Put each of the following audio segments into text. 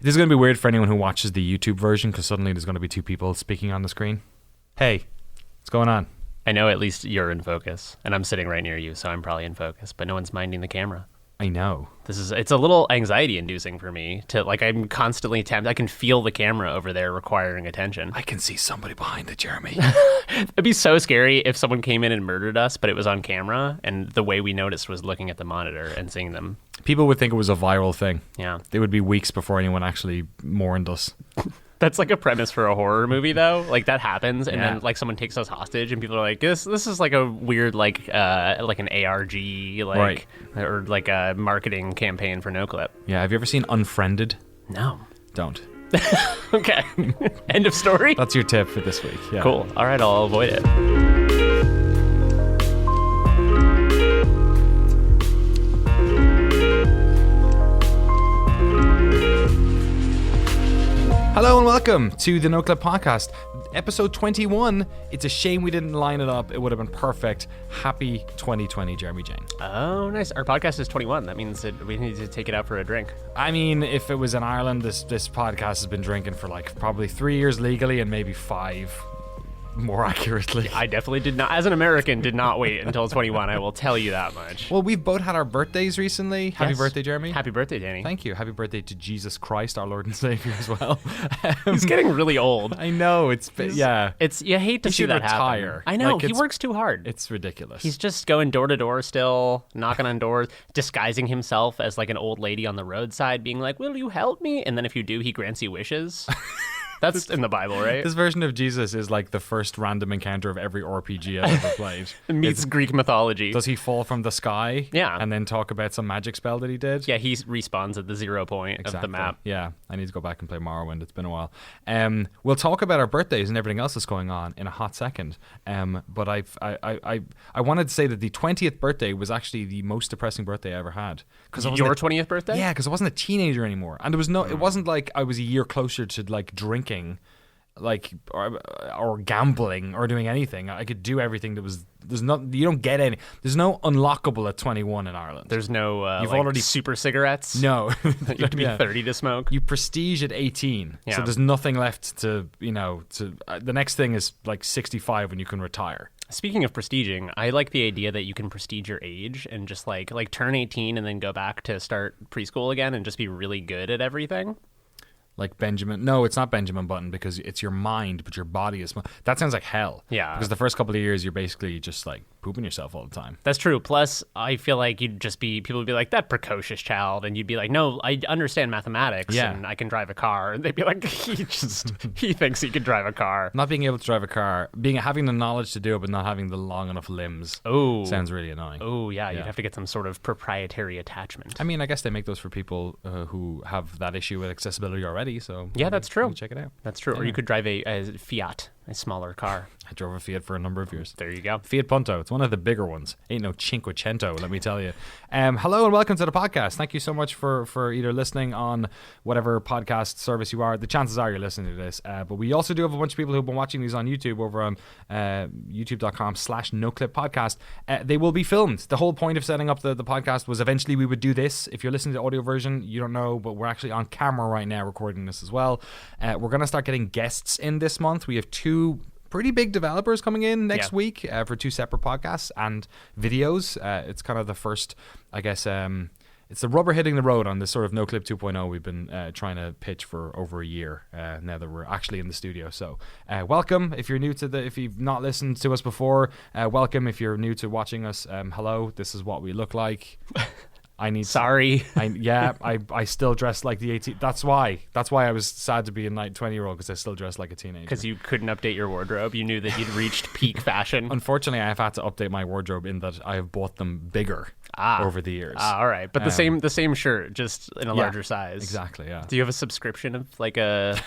This is going to be weird for anyone who watches the YouTube version because suddenly there's going to be two people speaking on the screen. Hey, what's going on? I know at least you're in focus, and I'm sitting right near you, so I'm probably in focus, but no one's minding the camera. I know. It's a little anxiety inducing for me to, like, I'm constantly tempted. I can feel the camera over there requiring attention. I can see somebody behind it, Jeremy. It'd be so scary if someone came in and murdered us, but it was on camera, and the way we noticed was looking at the monitor and seeing them. People would think it was a viral thing. Yeah. It would be weeks before anyone actually mourned us. That's like a premise for a horror movie, though. Like, that happens, and then, like, someone takes us hostage, and people are like, this is like a weird, like an ARG, like, right. Or like a marketing campaign for Noclip. Yeah, have you ever seen Unfriended? No. Don't. Okay. End of story? That's your tip for this week. Yeah. Cool. All right, I'll avoid it. Hello and welcome to the Noclip podcast, episode 21. It's a shame we didn't line it up. It would have been perfect. Happy 2020, Jeremy Jane. Oh, nice. Our podcast is 21. That means that we need to take it out for a drink. I mean, if it was in Ireland, this podcast has been drinking for like probably 3 years legally and maybe 5 more accurately. I definitely did not, as an American, did not wait until 21. I will tell you that much. Well, we've both had our birthdays recently. Happy birthday, Jeremy. Happy birthday, Danny. Thank you. Happy birthday to Jesus Christ, our Lord and Savior, as well. He's getting really old. I know. You hate to see that retire. happen. I know. Like, he works too hard. It's ridiculous. He's just going door to door still, knocking on doors, disguising himself as like an old lady on the roadside, being like, "Will you help me?" And then if you do, he grants you wishes. That's in the Bible, right? This version of Jesus is like the first random encounter of every RPG I've ever played. It meets Greek mythology. Does he fall from the sky? Yeah. And then talk about some magic spell that he did? Yeah, he respawns at the 0 point of the map. Yeah, I need to go back and play Morrowind. It's been a while. We'll talk about our birthdays and everything else that's going on in a hot second. But I wanted to say that the 20th birthday was actually the most depressing birthday I ever had. Your 20th birthday? Yeah, because I wasn't a teenager anymore, and it wasn't like I was a year closer to like drinking, like or gambling or doing anything. I could do everything that was. There's no unlockable at 21 in Ireland. There's no you've like already super cigarettes. No, you have to be 30 to smoke. You prestige at 18, yeah. So there's nothing left to the next thing is like 65 when you can retire. Speaking of prestiging, I like the idea that you can prestige your age and just like turn 18 and then go back to start preschool again and just be really good at everything. Like Benjamin. No, it's not Benjamin Button because it's your mind, but your body is. That sounds like hell. Yeah. Because the first couple of years, you're basically just like pooping yourself all the time. That's true. Plus, I feel like people would be like, that precocious child. And you'd be like, no, I understand mathematics and I can drive a car. And they'd be like, he thinks he can drive a car. Not being able to drive a car, having the knowledge to do it, but not having the long enough limbs. Oh. Sounds really annoying. Oh, yeah. You'd have to get some sort of proprietary attachment. I mean, I guess they make those for people who have that issue with accessibility already. So yeah, that's true. Check it out. That's true. Yeah. Or you could drive a Fiat, a smaller car. I drove a Fiat for a number of years. There you go. Fiat Punto. It's one of the bigger ones. Ain't no Cinquecento, let me tell you. Hello and welcome to the podcast. Thank you so much for either listening on whatever podcast service you are. The chances are you're listening to this. But we also do have a bunch of people who've been watching these on YouTube over on youtube.com/Noclip podcast. They will be filmed. The whole point of setting up the podcast was eventually we would do this. If you're listening to the audio version, you don't know, but we're actually on camera right now recording this as well. We're going to start getting guests in this month. We have 2 pretty big developers coming in next week for 2 separate podcasts and videos. It's kind of the first, I guess, it's the rubber hitting the road on this sort of Noclip 2.0 we've been trying to pitch for over a year now that we're actually in the studio. So welcome if you're new if you've not listened to us before, welcome if you're new to watching us. Hello, this is what we look like. I still dress like the 18. That's why I was sad to be a 20-year-old because I still dress like a teenager. Because you couldn't update your wardrobe. You knew that you'd reached peak fashion. Unfortunately, I have had to update my wardrobe in that I have bought them bigger over the years. All right, but the same shirt, just in a larger size. Exactly. Yeah. Do you have a subscription of like a?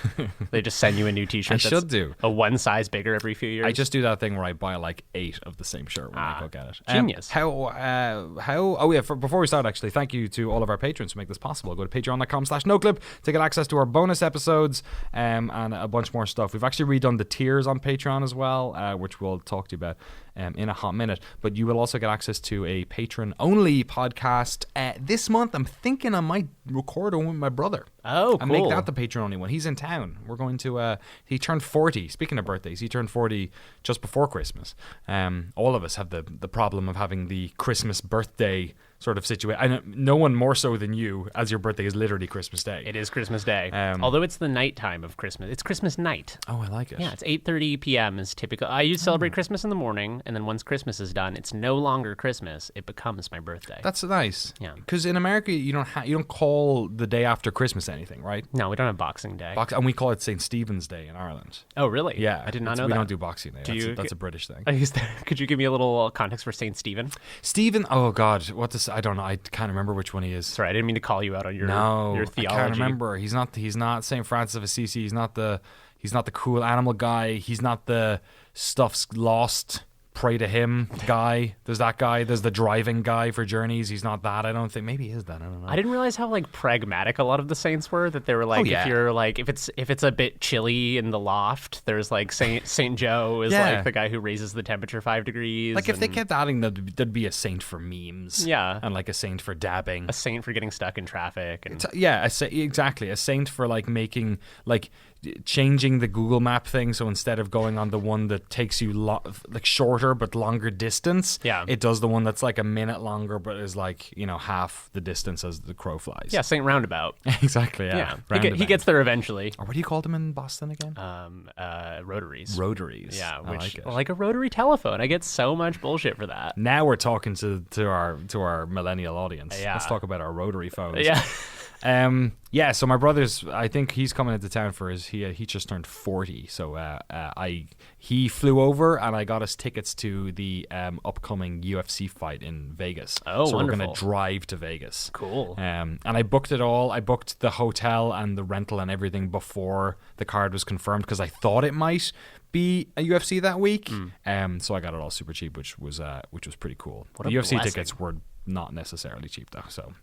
They just send you a new T-shirt. I should do a 1 size bigger every few years. I just do that thing where I buy like 8 of the same shirt when I go get it. Genius. Before we start, actually, thank you to all of our patrons who make this possible. Go to patreon.com/Noclip to get access to our bonus episodes and a bunch more stuff. We've actually redone the tiers on Patreon as well, which we'll talk to you about in a hot minute. But you will also get access to a patron-only podcast. This month, I'm thinking I might record one with my brother. Oh, cool. And make that the patron-only one. He's in town. We're going to... he turned 40. Speaking of birthdays, he turned 40 just before Christmas. All of us have the problem of having the Christmas birthday sort of situation. No one more so than you, as your birthday is literally Christmas Day. It is Christmas Day. Although it's the nighttime of Christmas. It's Christmas night. Oh, I like it. Yeah, it's 8:30 p.m. is typical. I used to celebrate Christmas in the morning, and then once Christmas is done, it's no longer Christmas. It becomes my birthday. That's nice. Yeah. Because in America, you don't call the day after Christmas anything, right? No, we don't have Boxing Day. And we call it St. Stephen's Day in Ireland. Oh, really? Yeah. I did not know we that. don't do Boxing Day. That's a British thing. Could you give me a little context for St. Stephen? Stephen, oh God, I don't know. I can't remember which one he is. Sorry, I didn't mean to call you out on your theology. I can't remember. He's not St. Francis of Assisi. He's not the cool animal guy. He's not the stuff's lost, pray to him guy. There's that guy. There's the driving guy for Journeys. He's not that. I don't think. Maybe he is that. I don't know. I didn't realize how pragmatic a lot of the saints were. That they were like, if you're if it's a bit chilly in the loft, there's Saint Joe is like the guy who raises the temperature 5 degrees. Like if they kept adding, there'd be a saint for memes. Yeah, and like a saint for dabbing. A saint for getting stuck in traffic. And exactly. A saint for making changing the Google Map thing, so instead of going on the one that takes you shorter but longer distance, it does the one that's like a minute longer but is half the distance as the crow flies. Yeah, Saint Roundabout. Exactly. Yeah. He gets there eventually. Or what do you call them in Boston again? Rotaries. Rotaries. Yeah, which like a rotary telephone. I get so much bullshit for that. Now we're talking to our millennial audience. Yeah. Let's talk about our rotary phones. Yeah. So my brother's, I think he's coming into town for he just turned 40. So he flew over and I got us tickets to the upcoming UFC fight in Vegas. Oh, so wonderful. we're going to drive to Vegas. Cool. And I booked it all. I booked the hotel and the rental and everything before the card was confirmed because I thought it might be a UFC that week. So I got it all super cheap, which was pretty cool. What the a UFC blessing. tickets were not necessarily cheap though. So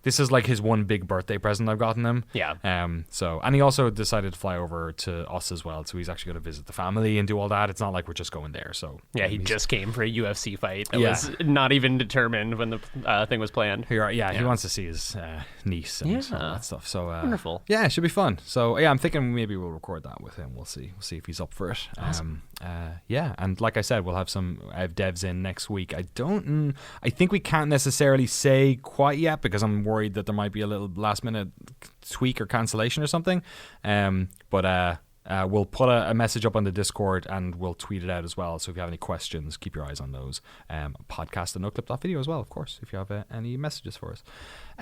this is like his one big birthday present I've gotten him. Yeah. And he also decided to fly over to us as well. So he's actually going to visit the family and do all that. It's not like we're just going there. So yeah, he just came for a UFC fight that was not even determined when the thing was planned. He wants to see his niece and all that stuff. So wonderful. Yeah, it should be fun. So yeah, I'm thinking maybe we'll record that with him. We'll see if he's up for it. Awesome. And like I said, I have devs in next week. I think we can't necessarily say quite yet because I'm worried that there might be a little last minute tweak or cancellation or something. But we'll put a message up on the Discord and we'll tweet it out as well. So if you have any questions, keep your eyes on those. Podcast at noclip.video as well, of course, if you have any messages for us.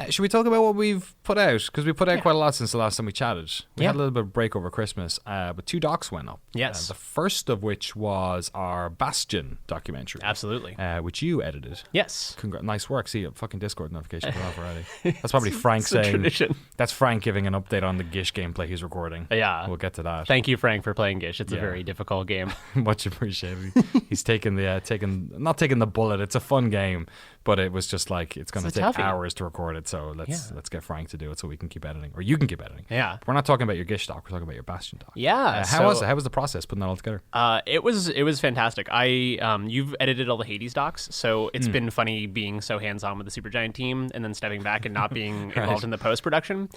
Should we talk about what we've put out? Because we put out quite a lot since the last time we chatted. We had a little bit of break over Christmas, but 2 docs went up. Yes. The first of which was our Bastion documentary. Absolutely. Which you edited. Yes. Nice work. See, a fucking Discord notification went off already. That's probably Frank saying... tradition. That's Frank giving an update on the Gish gameplay he's recording. Yeah. We'll get to that. Thank you, Frank, for playing Gish. It's a very difficult game. Much appreciated. He's taken not taking the bullet. It's a fun game, but it was just like it's going to take hours to record it. So let's get Frank to do it so we can keep editing, or you can keep editing. Yeah. We're not talking about your Gish doc. We're talking about your Bastion doc. Yeah. How was it? How was the process putting that all together? It was fantastic. You've edited all the Hades docs, so it's been funny being so hands-on with the Supergiant team and then stepping back and not being involved in the post-production.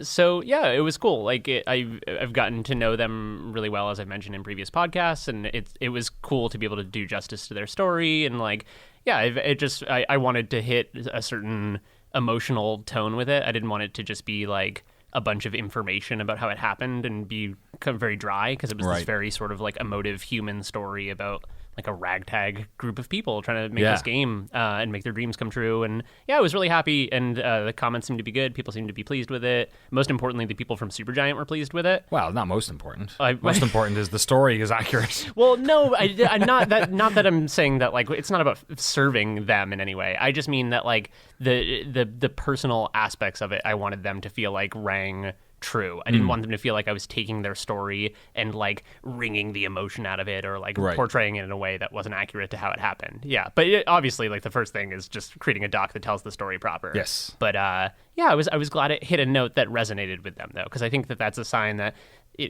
So yeah, it was cool. Like I've gotten to know them really well, as I mentioned in previous podcasts, and it was cool to be able to do justice to their story and I wanted to hit a certain emotional tone with it. I didn't want it to just be like a bunch of information about how it happened and be kind of very dry, because it was this very sort of like emotive human story about like a ragtag group of people trying to make this game and make their dreams come true. And yeah, I was really happy, and the comments seemed to be good. People seemed to be pleased with it. Most importantly, the people from Supergiant were pleased with it. Well, not most important. Most important is the story is accurate. Well, no, I'm not that I'm saying that like it's not about serving them in any way. I just mean that like the personal aspects of it, I wanted them to feel like rang true. I didn't want them to feel like I was taking their story and like wringing the emotion out of it, or like portraying it in a way that wasn't accurate to how it happened. Yeah, but obviously like the first thing is just creating a doc that tells the story proper. Yes. But yeah, I was glad it hit a note that resonated with them though, because I think that that's a sign that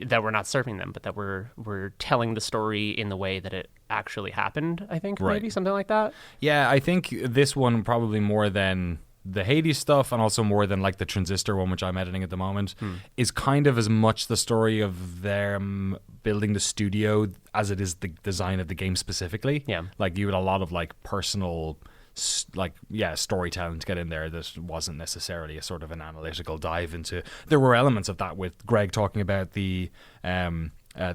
that we're not serving them, but that we're telling the story in the way that it actually happened. I think maybe something like that. Yeah, I think this one probably more than the Hades stuff, and also more than like the Transistor one, which I'm editing at the moment, is kind of as much the story of them building the studio as it is the design of the game specifically. Yeah, like you had a lot of like personal storytelling to get in there that wasn't necessarily a sort of an analytical dive into. There were elements of that with Greg talking about the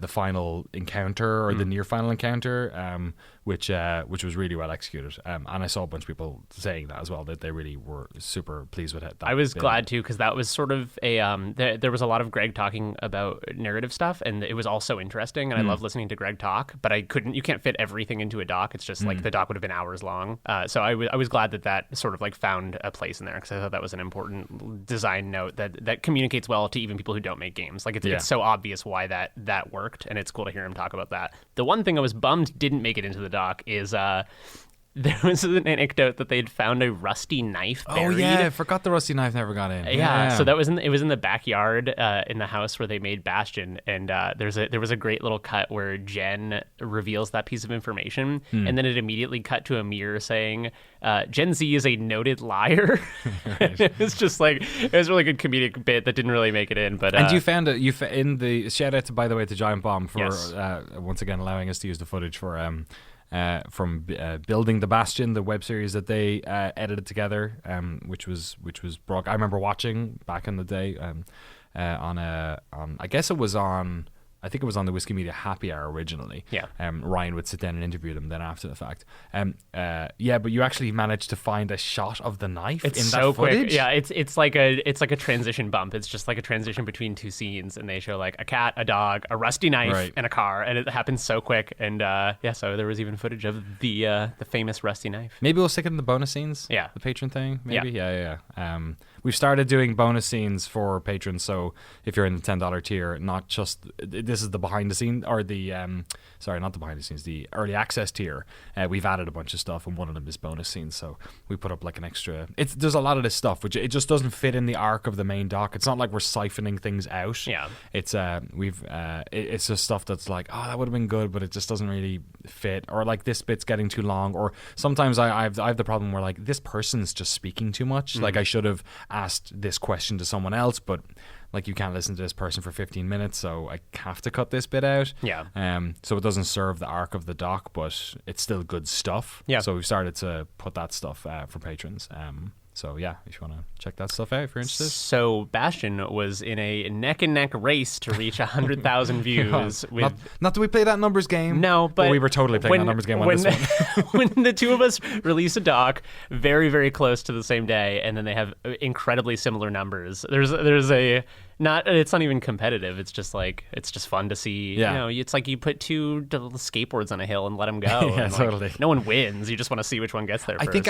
final encounter or the near final encounter, which was really well executed. And I saw a bunch of people saying that as well, that they really were super pleased with it. I was glad too, because that was sort of a there was a lot of Greg talking about narrative stuff, and it was all so interesting. And I love listening to Greg talk, but you can't fit everything into a doc. It's just like the doc would have been hours long. So I was glad that sort of like found a place in there, because I thought that was an important design note that communicates well to even people who don't make games. Like it's so obvious why that worked, and it's cool to hear him talk about that. The one thing I was bummed didn't make it into the doc is there was an anecdote that they'd found a rusty knife buried. Oh yeah, I forgot the rusty knife never got in. Yeah. So that was it was in the backyard in the house where they made Bastion, and there was a great little cut where Jen reveals that piece of information, and then it immediately cut to a mirror saying, Gen Z is a noted liar. It's just like, it was a really good comedic bit that didn't really make it in. But and you found it. In the shout out to, by the way, to Giant Bomb for once again allowing us to use the footage for from building the Bastion, the web series that they edited together, which was I remember watching back in the day on I guess it was on. I think it was on the Whiskey Media Happy Hour originally. Yeah. Ryan would sit down and interview them then after the fact. But you actually managed to find a shot of the knife in so that footage? Quick. Yeah, it's like a transition bump. It's just like a transition between two scenes, and they show like a cat, a dog, a rusty knife, and a car, and it happens so quick. And so there was even footage of the famous rusty knife. Maybe we'll stick it in the bonus scenes. Yeah. The patron thing. Maybe. Yeah. We've started doing bonus scenes for patrons, so if you're in the $10 tier, not just this is the behind the scenes, or the not the behind the scenes, the early access tier. We've added a bunch of stuff, and one of them is bonus scenes. So we put up like an extra. There's a lot of this stuff which it just doesn't fit in the arc of the main doc. It's not like we're siphoning things out. Yeah, it's it's just stuff that's like, oh, that would have been good, but it just doesn't really fit, or like this bit's getting too long, or sometimes I have the problem where like this person's just speaking too much. Like I should have asked this question to someone else, but like you can't listen to this person for 15 minutes, so I have to cut this bit out. Yeah. So it doesn't serve the arc of the doc, but it's still good stuff. Yeah. So we've started to put that stuff for patrons. So yeah, if you want to check that stuff out, if you're interested. So Bastion was in a neck and neck race to reach 100,000 views. Not that we play that numbers game. No, but we were totally playing that numbers game on this one. When the two of us release a doc very, very close to the same day, and then they have incredibly similar numbers. There's a it's not even competitive. It's just like, it's just fun to see. Yeah. You know, it's like you put two little skateboards on a hill and let them go. Yeah, and totally. No one wins. You just want to see which one gets there first. I think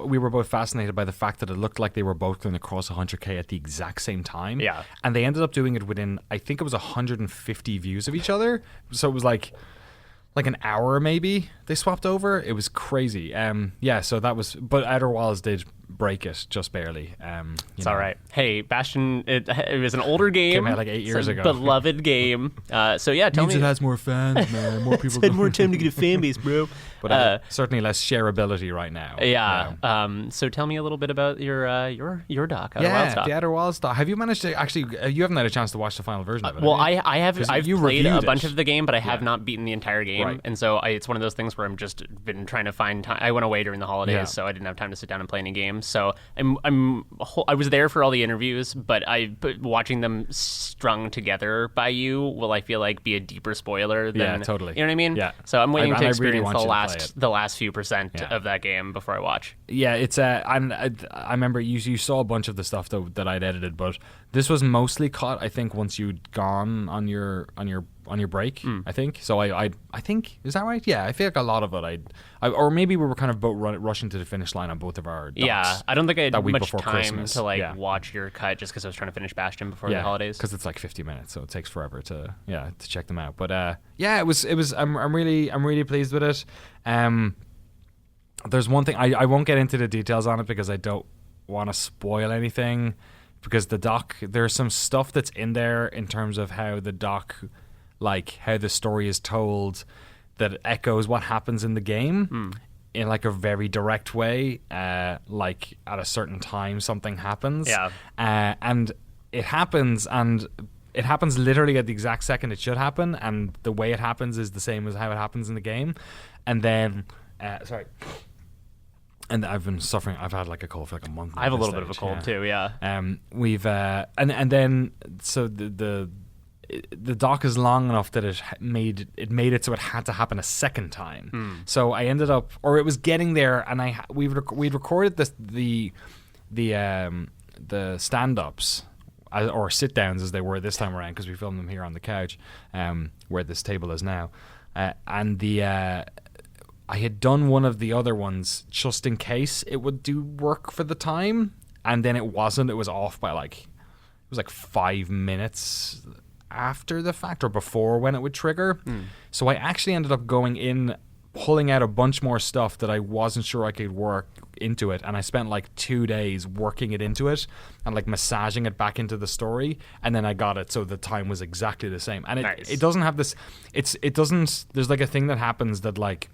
we were both fascinated by the fact that it looked like they were both going to cross 100K at the exact same time. Yeah. And they ended up doing it within, I think it was 150 views of each other. So it was like an hour maybe they swapped over. It was crazy. So that was, but Outer Wilds did break it just barely. It's all right. Hey, Bastion, it was an older game. Came out like 8 years ago. Beloved game. So yeah, tell me. It has more fans, man. More people. Had more time to get a fan base, bro. But certainly less shareability right now. Yeah. So tell me a little bit about your doc. Outer Wilds doc. The Outer Wilds doc. Have you managed to actually? You haven't had a chance to watch the final version of it. Well, I have. I've played a bunch it. of the game, but I have not beaten the entire game, and so it's one of those things where I'm just been trying to find time. I went away during the holidays, so I didn't have time to sit down and play any games. So I was there for all the interviews, but watching them strung together by you will, I feel like, be a deeper spoiler than totally. You know what I mean? Yeah. So I'm waiting to experience really the last few percent of that game before I watch. Yeah, it's and I remember you saw a bunch of the stuff that I'd edited, but this was mostly caught, I think, once you'd gone on your break. I think so. I think, is that right? Yeah, I feel like a lot of it or maybe we were kind of both rushing to the finish line on both of our docs. Yeah, I don't think I had much time Christmas. to watch your cut just because I was trying to finish Bastion before the holidays. Because it's like 50 minutes, so it takes forever to check them out. But it was. I'm really pleased with it. There's one thing I won't get into the details on it because I don't want to spoil anything. because the doc, there's some stuff that's in there in terms of how the doc, like how the story is told, that echoes what happens in the game in like a very direct way. Like at a certain time something happens, and it happens literally at the exact second it should happen, and the way it happens is the same as how it happens in the game. And then and I've been suffering. I've had like a cold for like a month. I have a little bit of a cold too. Yeah. We've and then so the doc is long enough that it made it so it had to happen a second time. So I ended up, or it was getting there, and we'd recorded the stand-ups, or sit-downs as they were this time around, because we filmed them here on the couch, where this table is now, and I had done one of the other ones just in case it would do work for the time, and then it wasn't. It was off by it was like 5 minutes after the fact, or before when it would trigger. So I actually ended up going in, pulling out a bunch more stuff that I wasn't sure I could work into it, and I spent like 2 days working it into it and like massaging it back into the story, and then I got it so the time was exactly the same. And it doesn't have this, it doesn't, there's like a thing that happens that like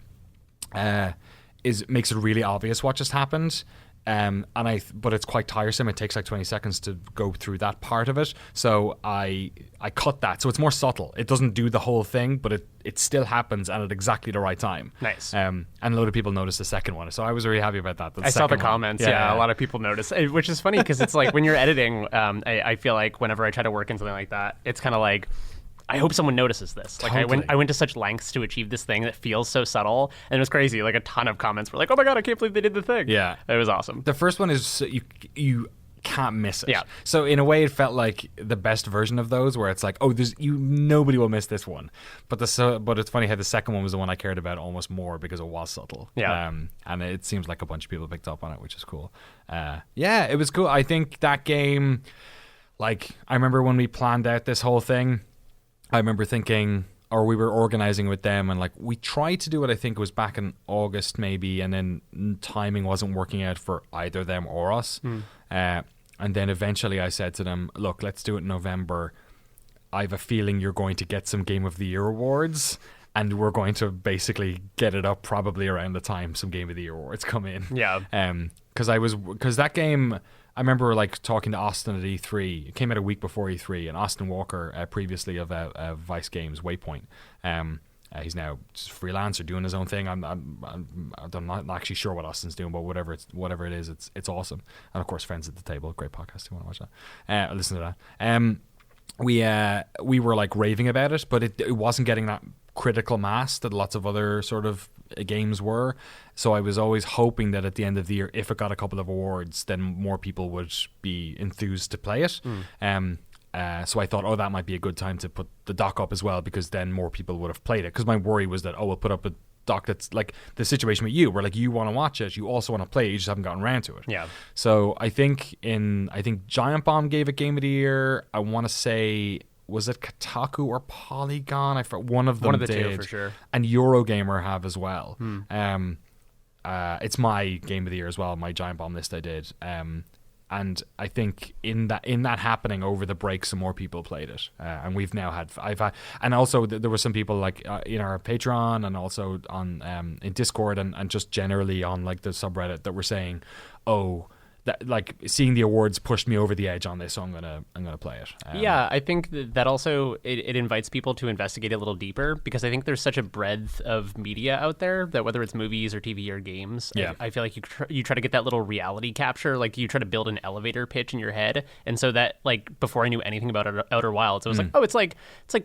makes it really obvious what just happened, but it's quite tiresome. It takes like 20 seconds to go through that part of it, so I cut that, so it's more subtle. It doesn't do the whole thing, but it still happens and at exactly the right time. Nice. And a load of people noticed the second one, so I was really happy about that. I saw the comments. Yeah, a lot of people noticed, which is funny because it's like when you're editing, I feel like whenever I try to work in something like that, it's kind of like, I hope someone notices this. Like totally. I went to such lengths to achieve this thing that feels so subtle, and it was crazy. Like a ton of comments were like, "Oh my god, I can't believe they did the thing." Yeah, it was awesome. The first one is you can't miss it. Yeah. So in a way, it felt like the best version of those, where it's like, oh, nobody will miss this one. But it's funny how the second one was the one I cared about almost more because it was subtle. Yeah. And it seems like a bunch of people picked up on it, which is cool. Yeah, it was cool. I think that game, like, I remember when we planned out this whole thing, I remember thinking, or we were organizing with them, and like we tried to do it, I think it was back in August maybe, and then timing wasn't working out for either them or us. And then eventually I said to them, look, let's do it in November. I have a feeling you're going to get some Game of the Year awards, and we're going to basically get it up probably around the time some Game of the Year awards come in. Yeah. Because that game, I remember like talking to Austin at E3. It came out a week before E3, and Austin Walker, previously of Vice Games Waypoint, he's now just a freelancer doing his own thing. I'm not actually sure what Austin's doing, but whatever it is, it's awesome. And of course, Friends at the Table, great podcast. You want to watch that? Listen to that. We were like raving about it, but it wasn't getting that critical mass that lots of other sort of games were. So I was always hoping that at the end of the year, if it got a couple of awards, then more people would be enthused to play it. So I thought, that might be a good time to put the doc up as well, because then more people would have played it. Because my worry was that, we'll put up a doc that's like the situation with you, where like you want to watch it, you also want to play it, you just haven't gotten around to it. Yeah. So I think Giant Bomb gave it Game of the Year. I want to say, was it Kotaku or Polygon? I forgot. One of them did. Two for sure. And Eurogamer have as well. It's my Game of the Year as well. My Giant Bomb list I did. And I think in that happening over the break, some more people played it, and and also there were some people like in our Patreon and also on in Discord and just generally on like the subreddit that were saying, that like seeing the awards pushed me over the edge on this, so I'm gonna play it. Yeah, I think that also it invites people to investigate a little deeper, because I think there's such a breadth of media out there that whether it's movies or TV or games, I feel like you try to get that little reality capture, like you try to build an elevator pitch in your head, and so that like before I knew anything about Outer Wilds, I was like, it's like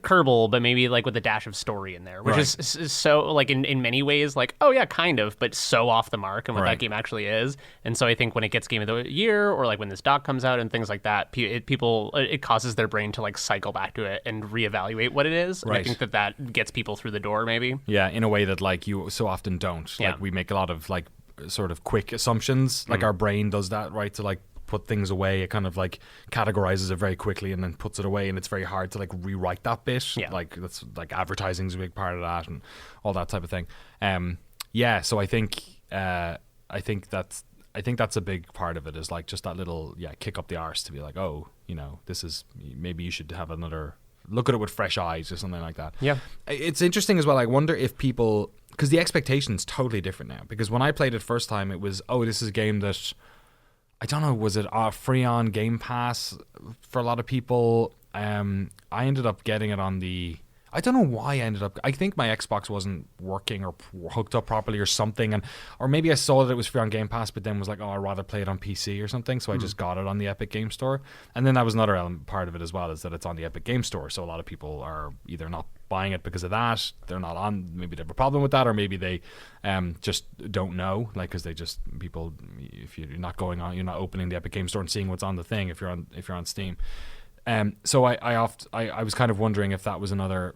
Kerbal, but maybe like with a dash of story in there, which is so like in many ways like kind of, but so off the mark and what that game actually is. And so I think when it gets Game of the Year, or like when this doc comes out and things like that, it causes their brain to like cycle back to it and reevaluate what it is. And I think that gets people through the door, maybe. Yeah, in a way that like you so often don't. Like we make a lot of like sort of quick assumptions. Like our brain does that, right? To like put things away, it kind of like categorizes it very quickly and then puts it away, and it's very hard to like rewrite that bit. Like that's like advertising's a big part of that and all that type of thing. So I think I think that's a big part of it, is like just that little kick up the arse to be like, oh, this is, maybe you should have another look at it with fresh eyes or something like that. Yeah, it's interesting as well. I wonder if people, because the expectation's totally different now, because when I played it first time, it was, oh, this is a game that, I don't know, was it free on Game Pass for a lot of people? I ended up getting it on I don't know why I think my Xbox wasn't working or hooked up properly or something, or maybe I saw that it was free on Game Pass, but then was like, oh, I'd rather play it on PC or something, so I just got it on the Epic Game Store. And then that was another part of it as well, is that it's on the Epic Game Store, so a lot of people are either not buying it because of that, they're not on, maybe they have a problem with that, or maybe they just don't know, like, because people, if you're not going on, you're not opening the Epic Game Store and seeing what's on the thing if you're on Steam. So I was kind of wondering if that was another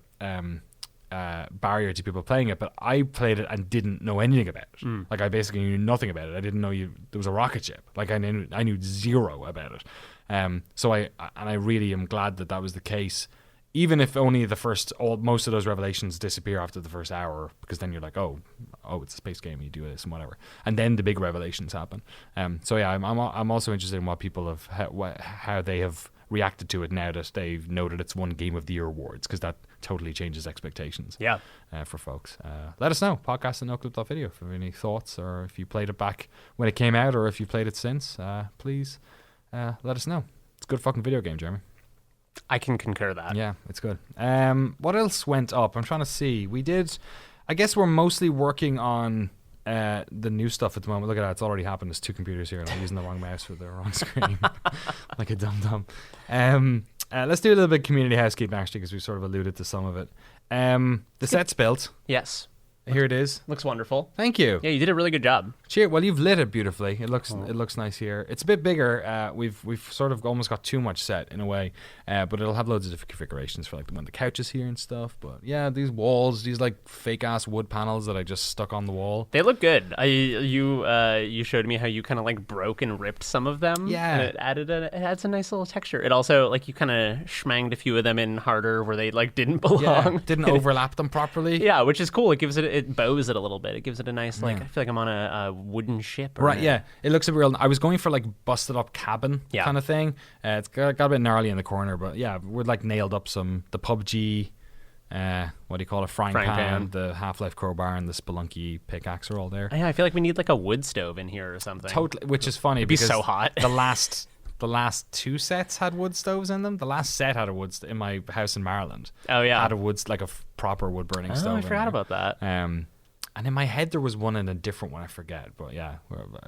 barrier to people playing it, but I played it and didn't know anything about it. Like, I basically knew nothing about it. I didn't know there was a rocket ship. Like, I knew zero about it. So I really am glad that was the case, even if only most of those revelations disappear after the first hour, because then you're like, oh, it's a space game, you do this and whatever, and then the big revelations happen. So yeah, I'm also interested in what people have how they have reacted to it now that they've noted it's won Game of the Year awards, because that totally changes expectations. Yeah, for folks. Let us know, podcast at noclip.video, if you have any thoughts, or if you played it back when it came out, or if you played it since. Please let us know. It's a good fucking video game, Jeremy. I can concur that. Yeah, it's good. What else went up? I'm trying to see. I guess we're mostly working on the new stuff at the moment. Look at that, it's already happened. There's two computers here and I'm using the wrong mouse for the wrong screen. Like a dum-dum. Let's do a little bit of community housekeeping, actually, because we sort of alluded to some of it. The set's built. Yes. Here it is. Looks wonderful. Thank you. Yeah, you did a really good job. Cheers. Well, you've lit it beautifully. It looks nice here. It's a bit bigger. We've sort of almost got too much set in a way, but it'll have loads of different configurations for like the couches here and stuff. But yeah, these walls, these like fake ass wood panels that I just stuck on the wall. They look good. You showed me how you kind of like broke and ripped some of them. Yeah, and it adds a nice little texture. It also, like, you kind of schmanged a few of them in harder where they like didn't belong. Yeah, didn't overlap them properly. Yeah, which is cool. It bows it a little bit. It gives it a nice, like, I feel like I'm on a wooden ship. Right, yeah. It looks a real... I was going for, like, busted up cabin kind of thing. It's got a bit gnarly in the corner, but yeah, we're, like, nailed up the PUBG, what do you call it, frying pan, the Half-Life crowbar, and the Spelunky pickaxe are all there. Yeah, I feel like we need, like, a wood stove in here or something. Totally, which is funny. It'd be so hot. The last two sets had wood stoves in them. The last set had a wood in my house in Maryland. Oh, yeah. Had a like a proper wood burning stove. Oh, I forgot about that. And in my head there was one in a different one, I forget, but yeah,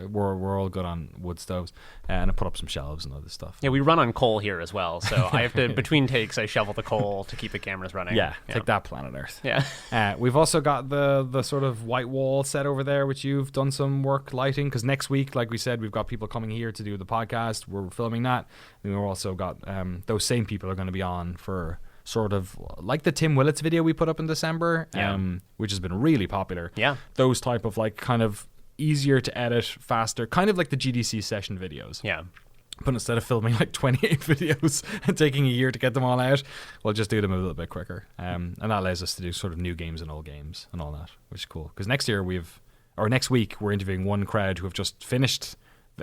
we're all good on wood stoves, and I put up some shelves and other stuff. Yeah, we run on coal here as well, so I have to, between takes, I shovel the coal to keep the cameras running. Yeah, take that, planet Earth. Yeah. We've also got the sort of white wall set over there, which you've done some work lighting, because next week, like we said, we've got people coming here to do the podcast. We're filming that, and we've also got those same people are going to be on for sort of like the Tim Willits video we put up in December, which has been really popular. Yeah. Those type of like kind of easier to edit, faster, kind of like the GDC session videos. Yeah. But instead of filming like 28 videos and taking a year to get them all out, we'll just do them a little bit quicker. And that allows us to do sort of new games and old games and all that, which is cool. Because next week, we're interviewing one crowd who have just finished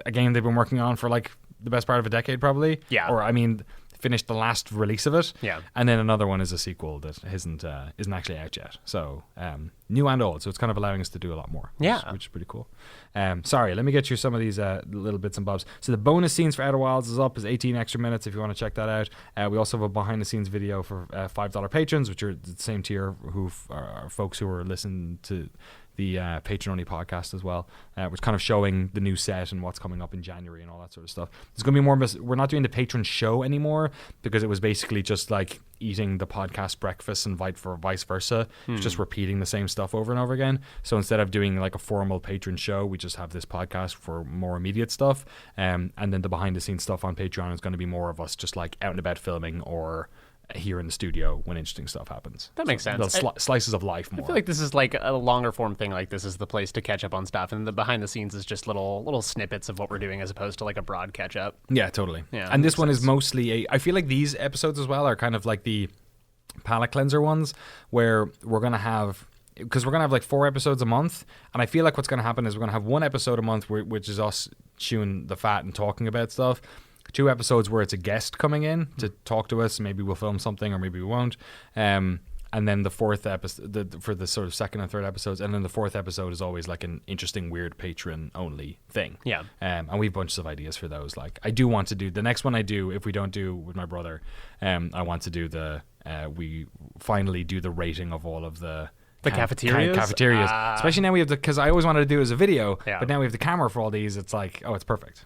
a game they've been working on for like the best part of a decade, probably. Yeah. Or, I mean, finished the last release of it. Yeah. And then another one is a sequel that isn't actually out yet. So new and old. So it's kind of allowing us to do a lot more. Which is pretty cool. Sorry, let me get you some of these little bits and bobs. So the bonus scenes for Outer Wilds is up, is 18 extra minutes if you want to check that out. We also have a behind the snenes video for $5 patrons, which are the same tier who are folks who are listening to the patron-only podcast as well, which kind of showing the new set and what's coming up in January and all that sort of stuff. There's going to be more. We're not doing the patron show anymore because it was basically just like eating the podcast breakfast and vice versa. It's just repeating the same stuff over and over again. So instead of doing like a formal patron show, we just have this podcast for more immediate stuff. And then the behind-the-scenes stuff on Patreon is going to be more of us just like out and about filming or here in the studio when interesting stuff happens. That makes sense. Slices of life more. I feel like this is like a longer form thing. Like, this is the place to catch up on stuff, and the behind the scenes is just little snippets of what we're doing as opposed to like a broad catch up. Yeah, totally. Yeah, and this one is mostly I feel like these episodes as well are kind of like the palate cleanser ones where we're going to have, because we're going to have like 4 episodes a month, and I feel like what's going to happen is we're going to have one episode a month which is us chewing the fat and talking about stuff. 2 episodes where it's a guest coming in to talk to us. Maybe we'll film something or maybe we won't. And then the 4th episode, for the sort of 2nd and 3rd episodes, and then the 4th episode is always like an interesting, weird patron-only thing. Yeah. And we have bunches of ideas for those. Like, I do want to do, the next one I do, if we don't do with my brother, I want to do we finally do the rating of all of the cafeterias? Cafeterias. Especially now we have because I always wanted to do it as a video, but now we have the camera for all these. It's like, oh, it's perfect.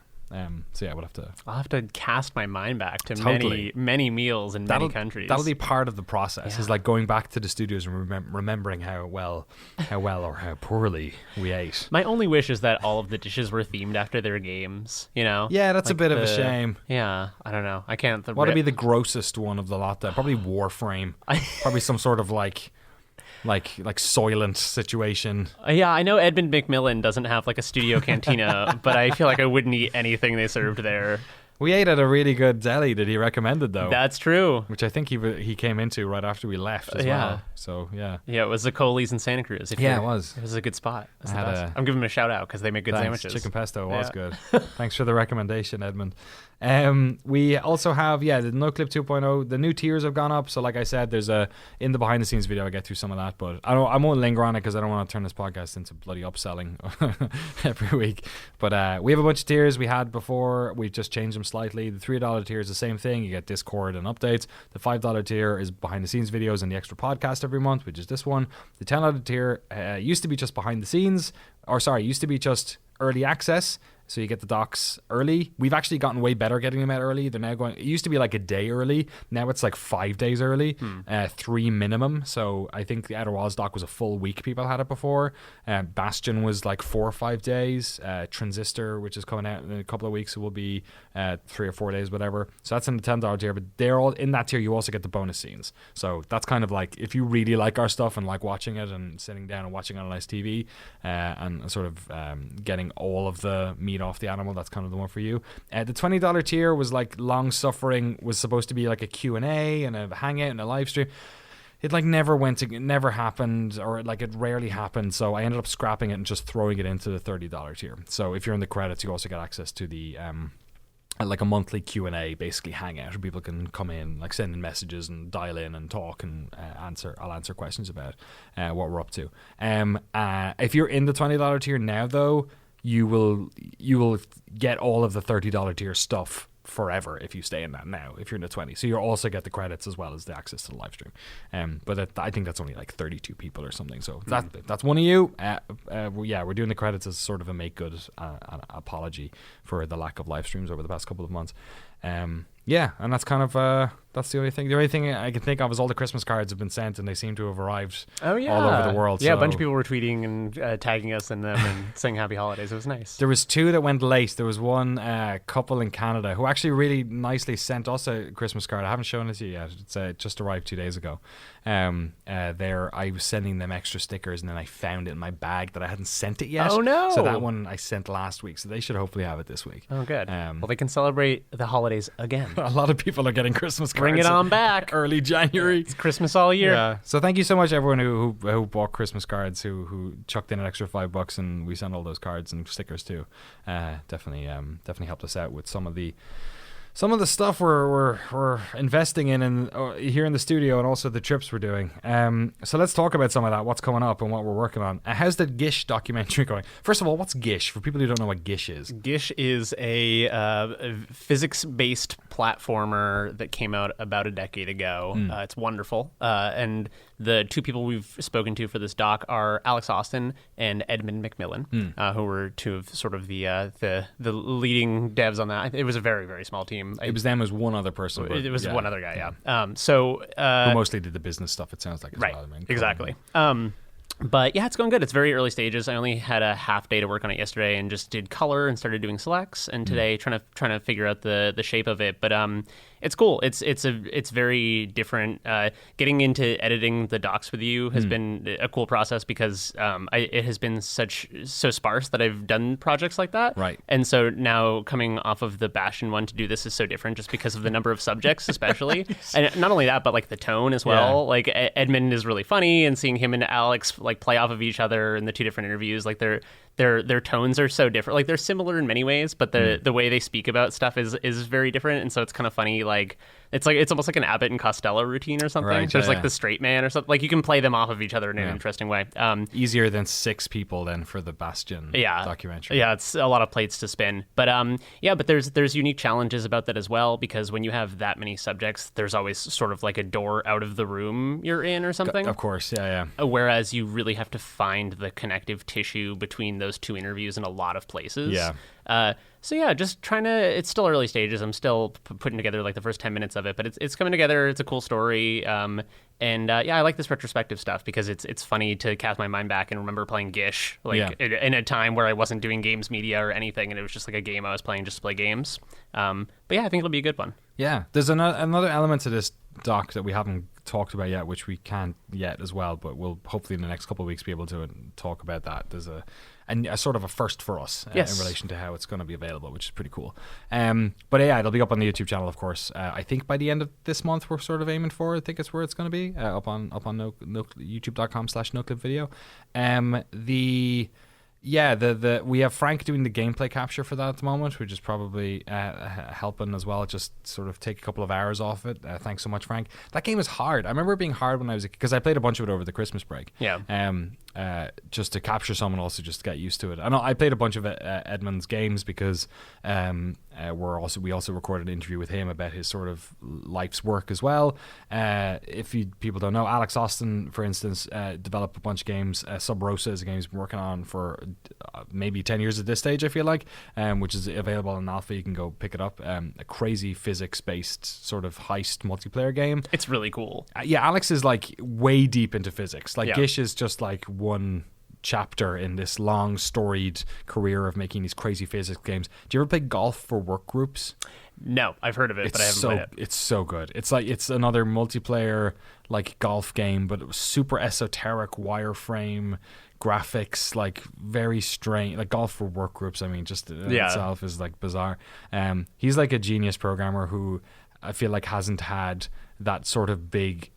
So yeah, we'll have to. I'll have to cast my mind back to many meals in many countries. That'll be part of the process. Is like going back to the studios and remembering how well or how poorly we ate. My only wish is that all of the dishes were themed after their games. You know? Yeah, that's like a bit of a shame. Yeah, I don't know. I can't. What would be the grossest one of the lot? Then probably Warframe. Probably some sort of like Soylent situation. Yeah, I know Edmund McMillan doesn't have like a studio cantina, but I feel like I wouldn't eat anything they served there. We ate at a really good deli that he recommended, though. That's true. Which I think he came into right after we left as well. So, yeah. Yeah, it was Zacoli's in Santa Cruz. It was. It was a good spot. I'm giving him a shout out because they make good sandwiches. Chicken pesto was good. Thanks for the recommendation, Edmund. We also have, the Noclip 2.0. The new tiers have gone up. So, like I said, there's in the behind the scenes video, I get through some of that. But I won't linger on it because I don't want to turn this podcast into bloody upselling every week. But we have a bunch of tiers we had before. We've just changed them slightly. The $3 tier is the same thing. You get Discord and updates. The $5 tier is behind the scenes videos and the extra podcast every month, which is this one. The $10 tier used to be just behind the scenes, used to be just early access. So you get the docs early. We've actually gotten way better getting them out early. They're now going. It used to be like a day early. Now it's like 5 days early, 3 minimum. So I think the Outer Wilds doc was a full week. People had it before. Bastion was like 4 or 5 days. Transistor, which is coming out in a couple of weeks, it will be 3 or 4 days, whatever. So that's in the $10 tier. But they're all in that tier. You also get the bonus scenes. So that's kind of like if you really like our stuff and like watching it and sitting down and watching it on a nice TV and sort of getting all of the meat off the animal, that's kind of the one for you. The $20 tier was like long suffering, was supposed to be like a Q&A and a hangout and a live stream. It like never happened, or like it rarely happened, so I ended up scrapping it and just throwing it into the $30 tier. So if you're in the credits, you also get access to the like a monthly Q&A, basically hangout where people can come in, like send in messages and dial in and talk and I'll answer questions about what we're up to. If you're in the $20 tier now, though, you will get all of the $30 tier stuff forever if you stay in that now, if you're in the 20. So you'll also get the credits as well as the access to the live stream. But I think that's only like 32 people or something. So that's one of you. We're doing the credits as sort of a make good apology for the lack of live streams over the past couple of months. And that's kind of that's the only thing. The only thing I can think of is all the Christmas cards have been sent and they seem to have arrived all over the world. Yeah, so a bunch of people were tweeting and tagging us in them and saying happy holidays. It was nice. There was 2 that went late. There was one couple in Canada who actually really nicely sent us a Christmas card. I haven't shown it to you yet. It just arrived 2 days ago. I was sending them extra stickers and then I found it in my bag that I hadn't sent it yet. Oh no! So that one I sent last week. So they should hopefully have it this week. Oh good. Well, they can celebrate the holidays again. A lot of people are getting Christmas cards. Bring it on back. Early January. It's Christmas all year. Yeah. So thank you so much everyone who bought Christmas cards, who chucked in an extra $5 and we sent all those cards and stickers too. Definitely helped us out with some of the stuff we're investing in here in the studio and also the trips we're doing. So let's talk about some of that, what's coming up and what we're working on. How's the Gish documentary going? First of all, what's Gish? For people who don't know what Gish is. Gish is a physics-based platformer that came out about a decade ago. It's wonderful. And the 2 people we've spoken to for this doc are Alex Austin and Edmund McMillan, who were 2 of sort of the leading devs on that. It was a very, very small team. It was them as one other person. It was one other guy, yeah. Who mostly did the business stuff, it sounds like, as right, well. I mean, exactly. But yeah, it's going good. It's very early stages. I only had a half day to work on it yesterday and just did color and started doing selects. And today trying to figure out the shape of it. But it's cool. It's very different. Getting into editing the docs with you has been a cool process because it has been so sparse that I've done projects like that. Right. And so now coming off of the Bastion one to do this is so different just because of the number of subjects, especially. And not only that, but like the tone as well. Yeah. Like Edmund is really funny, and seeing him and Alex like play off of each other in the 2 different interviews, like their tones are so different. Like they're similar in many ways, but the way they speak about stuff is very different. And so it's kind of funny. Like it's almost like an Abbott and Costello routine or something. Right, There's like the straight man or something. Like you can play them off of each other in an interesting way. Easier than 6 people then for the Bastion documentary. Yeah, it's a lot of plates to spin. But but there's unique challenges about that as well, because when you have that many subjects, there's always sort of like a door out of the room you're in or something. Of course, yeah. Whereas you really have to find the connective tissue between those 2 interviews in a lot of places. Yeah. So yeah, just trying to. It's still early stages. I'm still putting together like the first 10 minutes of it, but it's coming together. It's a cool story. I like this retrospective stuff because it's funny to cast my mind back and remember playing Gish in a time where I wasn't doing games media or anything, and it was just like a game I was playing just to play games. But yeah, I think it'll be a good one. Yeah, there's another element to this doc that we haven't talked about yet, which we can't yet as well, but we'll hopefully in the next couple of weeks be able to talk about that. There's a sort of a first for us in relation to how it's going to be available, which is pretty cool. But yeah, it'll be up on the YouTube channel, of course. I think by the end of this month, we're sort of aiming for. I think it's where it's going to be up on youtube.com/Noclip video. We have Frank doing the gameplay capture for that at the moment, which is probably helping as well. Just sort of take a couple of hours off it. Thanks so much, Frank. That game is hard. I remember it being hard when I was because I played a bunch of it over the Christmas break. Yeah. Just to capture some and also just to get used to it. I played a bunch of Edmund's games because we also recorded an interview with him about his sort of life's work as well. If people don't know, Alex Austin, for instance, developed a bunch of games. Sub Rosa is a game he's been working on for maybe 10 years at this stage, I feel like, which is available in alpha. You can go pick it up. A crazy physics-based sort of heist multiplayer game. It's really cool. Alex is like way deep into physics. Like Gish is just like one chapter in this long storied career of making these crazy physics games. Do you ever play Golf for Work Groups? No, I've heard of it, but I haven't played it. It's so good. It's another multiplayer like golf game, but it was super esoteric wireframe graphics, like very strange, like Golf for Work Groups. I mean, just in itself is like bizarre. He's like a genius programmer who I feel like hasn't had that sort of big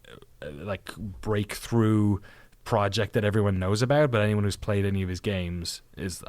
like breakthrough project that everyone knows about, but anyone who's played any of his games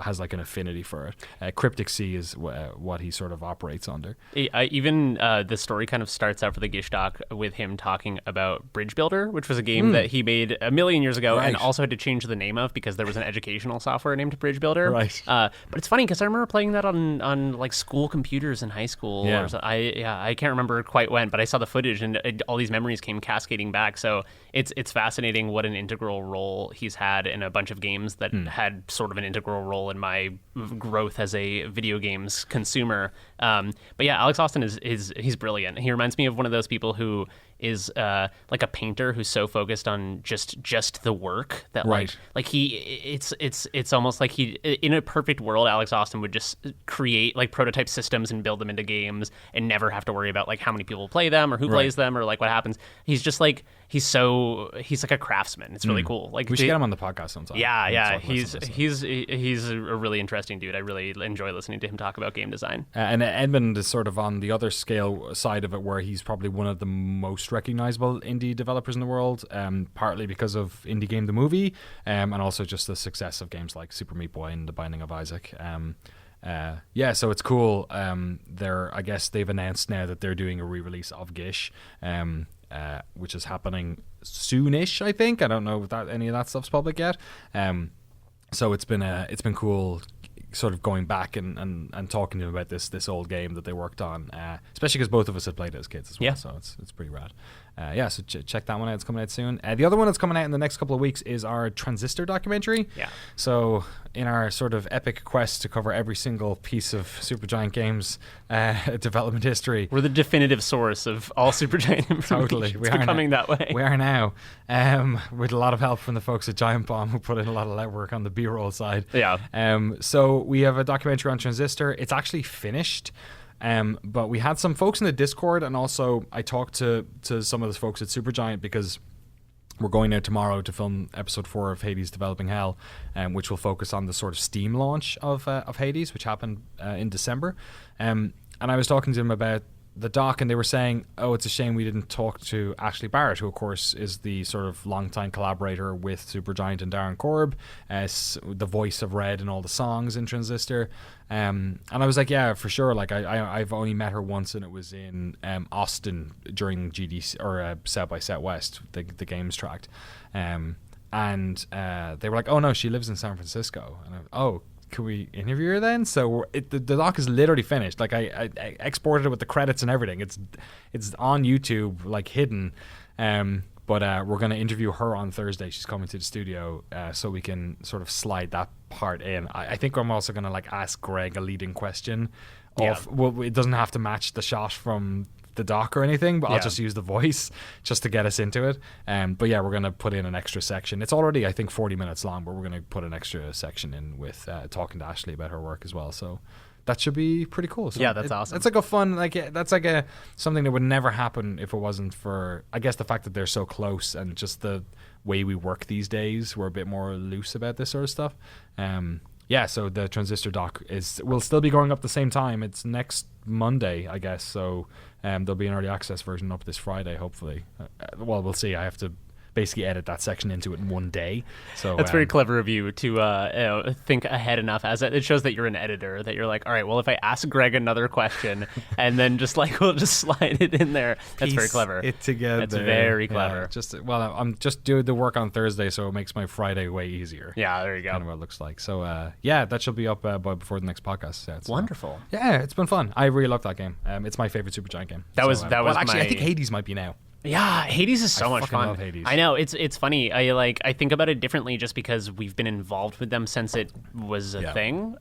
has like an affinity for it. Cryptic Sea is what he sort of operates under. Even the story kind of starts out for the Gish doc with him talking about Bridge Builder, which was a game that he made a million years ago and also had to change the name of because there was an educational software named Bridge Builder. Right. But it's funny because I remember playing that on like school computers in high school. Yeah. Or so. I can't remember quite when, but I saw the footage and all these memories came cascading back. So it's fascinating what an integral role he's had in a bunch of games that had sort of an integral role in my growth as a video games consumer. But yeah, Alex Austin he's brilliant. He reminds me of one of those people who is like a painter who's so focused on just the work that it's almost like he, in a perfect world, Alex Austin would just create like prototype systems and build them into games and never have to worry about like how many people play them or who plays them or like what happens. He's just like he's like a craftsman. It's really cool. Like we should get him on the podcast sometime. Yeah. He's a really interesting dude. I really enjoy listening to him talk about game design. And Edmund is sort of on the other scale side of it, where he's probably one of the most recognizable indie developers in the world, partly because of Indie Game the Movie, and also just the success of games like Super Meat Boy and The Binding of Isaac. So it's cool. I guess they've announced now that they're doing a re-release of Gish, which is happening soonish, I think. I don't know if any of that stuff's public yet. So it's been cool sort of going back and talking to him about this old game that they worked on, especially because both of us had played it as kids as well. So it's pretty rad. So check that one out. It's coming out soon. The other one that's coming out in the next couple of weeks is our Transistor documentary. Yeah. So in our sort of epic quest to cover every single piece of Supergiant Games development history, we're the definitive source of all Supergiant information. Totally. It's becoming that way. We are now, with a lot of help from the folks at Giant Bomb who put in a lot of legwork on the B-roll side. Yeah. So we have a documentary on Transistor. It's actually finished. But we had some folks in the Discord, and also I talked to some of those folks at Supergiant because we're going there tomorrow to film episode 4 of Hades Developing Hell, which will focus on the sort of Steam launch of Hades, which happened in December. And I was talking to him about the doc, and they were saying, oh, it's a shame we didn't talk to Ashley Barrett, who of course is the sort of longtime collaborator with Supergiant and Darren Korb, as the voice of Red in all the songs in Transistor. And I was like, yeah, for sure. Like I've only met her once, and it was in Austin during GDC or South by Southwest, the games tract. And they were like, oh no, she lives in San Francisco. And can we interview her then? So the doc is literally finished. Like I exported it with the credits and everything. It's on YouTube, like hidden. But we're going to interview her on Thursday. She's coming to the studio, so we can sort of slide that part in. I think I'm also going to like ask Greg a leading question. Well, it doesn't have to match the shot from the doc or anything, but I'll just use the voice just to get us into it. But yeah, we're going to put in an extra section. It's already, I think, 40 minutes long, but we're going to put an extra section in with talking to Ashley about her work as well. So that should be pretty cool. So yeah, that's awesome. It's like a fun, that's like something that would never happen if it wasn't for, I guess, the fact that they're so close and just the way we work these days. We're a bit more loose about this sort of stuff. Yeah, so the Transistor doc will still be going up the same time. It's next Monday, I guess. So there'll be an early access version up this Friday, hopefully. Well, we'll see. I have to basically edit that section into it in one day. So that's very clever of you to think ahead enough. As it shows that you're an editor, that you're like, all right, well, if I ask Greg another question and then just like we'll just slide it in there. That's very clever. It together. That's very clever. I'm just doing the work on Thursday, so it makes my Friday way easier. Yeah, there you go. Kind of what it looks like. So yeah, that should be up before the next podcast. Wonderful. Yeah, it's been fun. I really love that game. It's my favorite Supergiant game. That was actually, I think Hades might be now. Yeah, Hades is so much fun. I love Hades. I know, it's funny. I think about it differently just because we've been involved with them since it was a thing.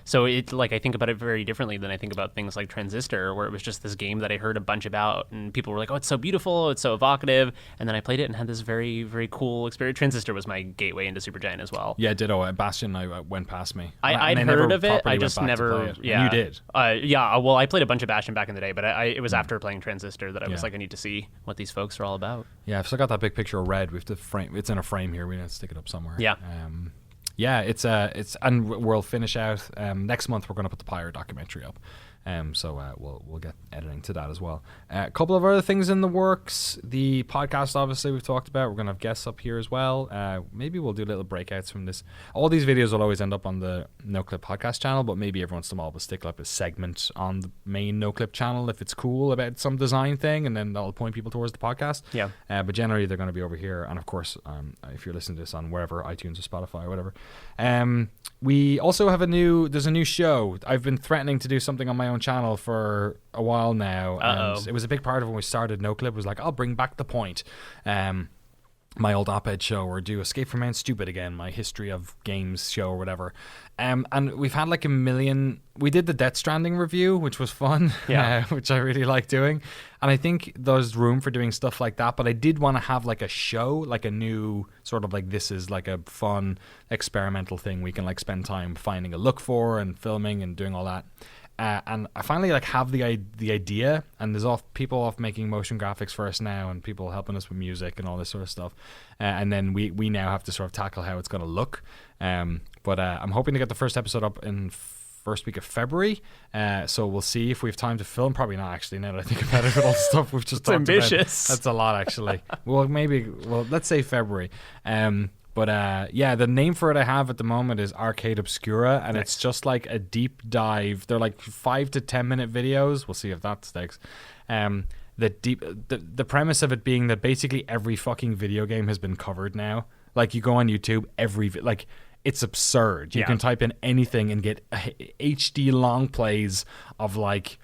So it's like I think about it very differently than I think about things like Transistor, where it was just this game that I heard a bunch about, and people were like, "Oh, it's so beautiful, it's so evocative," and then I played it and had this very, very cool experience. Transistor was my gateway into Supergiant as well. Yeah, ditto. Bastion, I went past me. I'd heard of it. I just never. Yeah, you did. Yeah. Well, I played a bunch of Bastion back in the day, but it was after playing Transistor that I was like, I need to see what these folks are all about. Yeah, I've still got that big picture of Red. We have to frame. It's in a frame here. We need to stick it up somewhere. Yeah. Yeah. It's and we'll finish out next month. We're going to put the Pyre documentary up. So we'll get editing to that as well. A couple of other things in the works. The podcast, obviously, we've talked about. We're going to have guests up here as well. Maybe we'll do little breakouts from this. All these videos will always end up on the Noclip podcast channel, but maybe every once in a while we'll stick up a segment on the main Noclip channel if it's cool about some design thing, and then that'll point people towards the podcast. Yeah. But generally, they're going to be over here. And of course, if you're listening to this on wherever, iTunes or Spotify or whatever. We also have there's a new show. I've been threatening to do something on my own channel for a while now. And it was a big part of when we started Noclip. Was like, I'll bring back The Point. My old op-ed show, or do Escape from Mount Stupid again, my history of games show or whatever. And we've had like a million. We did the Death Stranding review, which was fun, which I really like doing. And I think there's room for doing stuff like that. But I did want to have like a show, like a new sort of like, this is like a fun experimental thing we can like spend time finding a look for and filming and doing all that. And I finally like have the idea, and there's people off making motion graphics for us now, and people helping us with music and all this sort of stuff. And then we now have to sort of tackle how it's going to look. But I'm hoping to get the first episode up in first week of February. So we'll see if we have time to film. Probably not, actually, now that I think about it, with all the stuff we've just talked ambitious. About. That's a lot, actually. Well, let's say February. But yeah, the name for it I have at the moment is Arcade Obscura, and it's just like a deep dive. They're like 5 to 10 minute videos. We'll see if that sticks. The premise of it being that basically every fucking video game has been covered now. Like, you go on YouTube, it's absurd. You can type in anything and get HD long plays of like,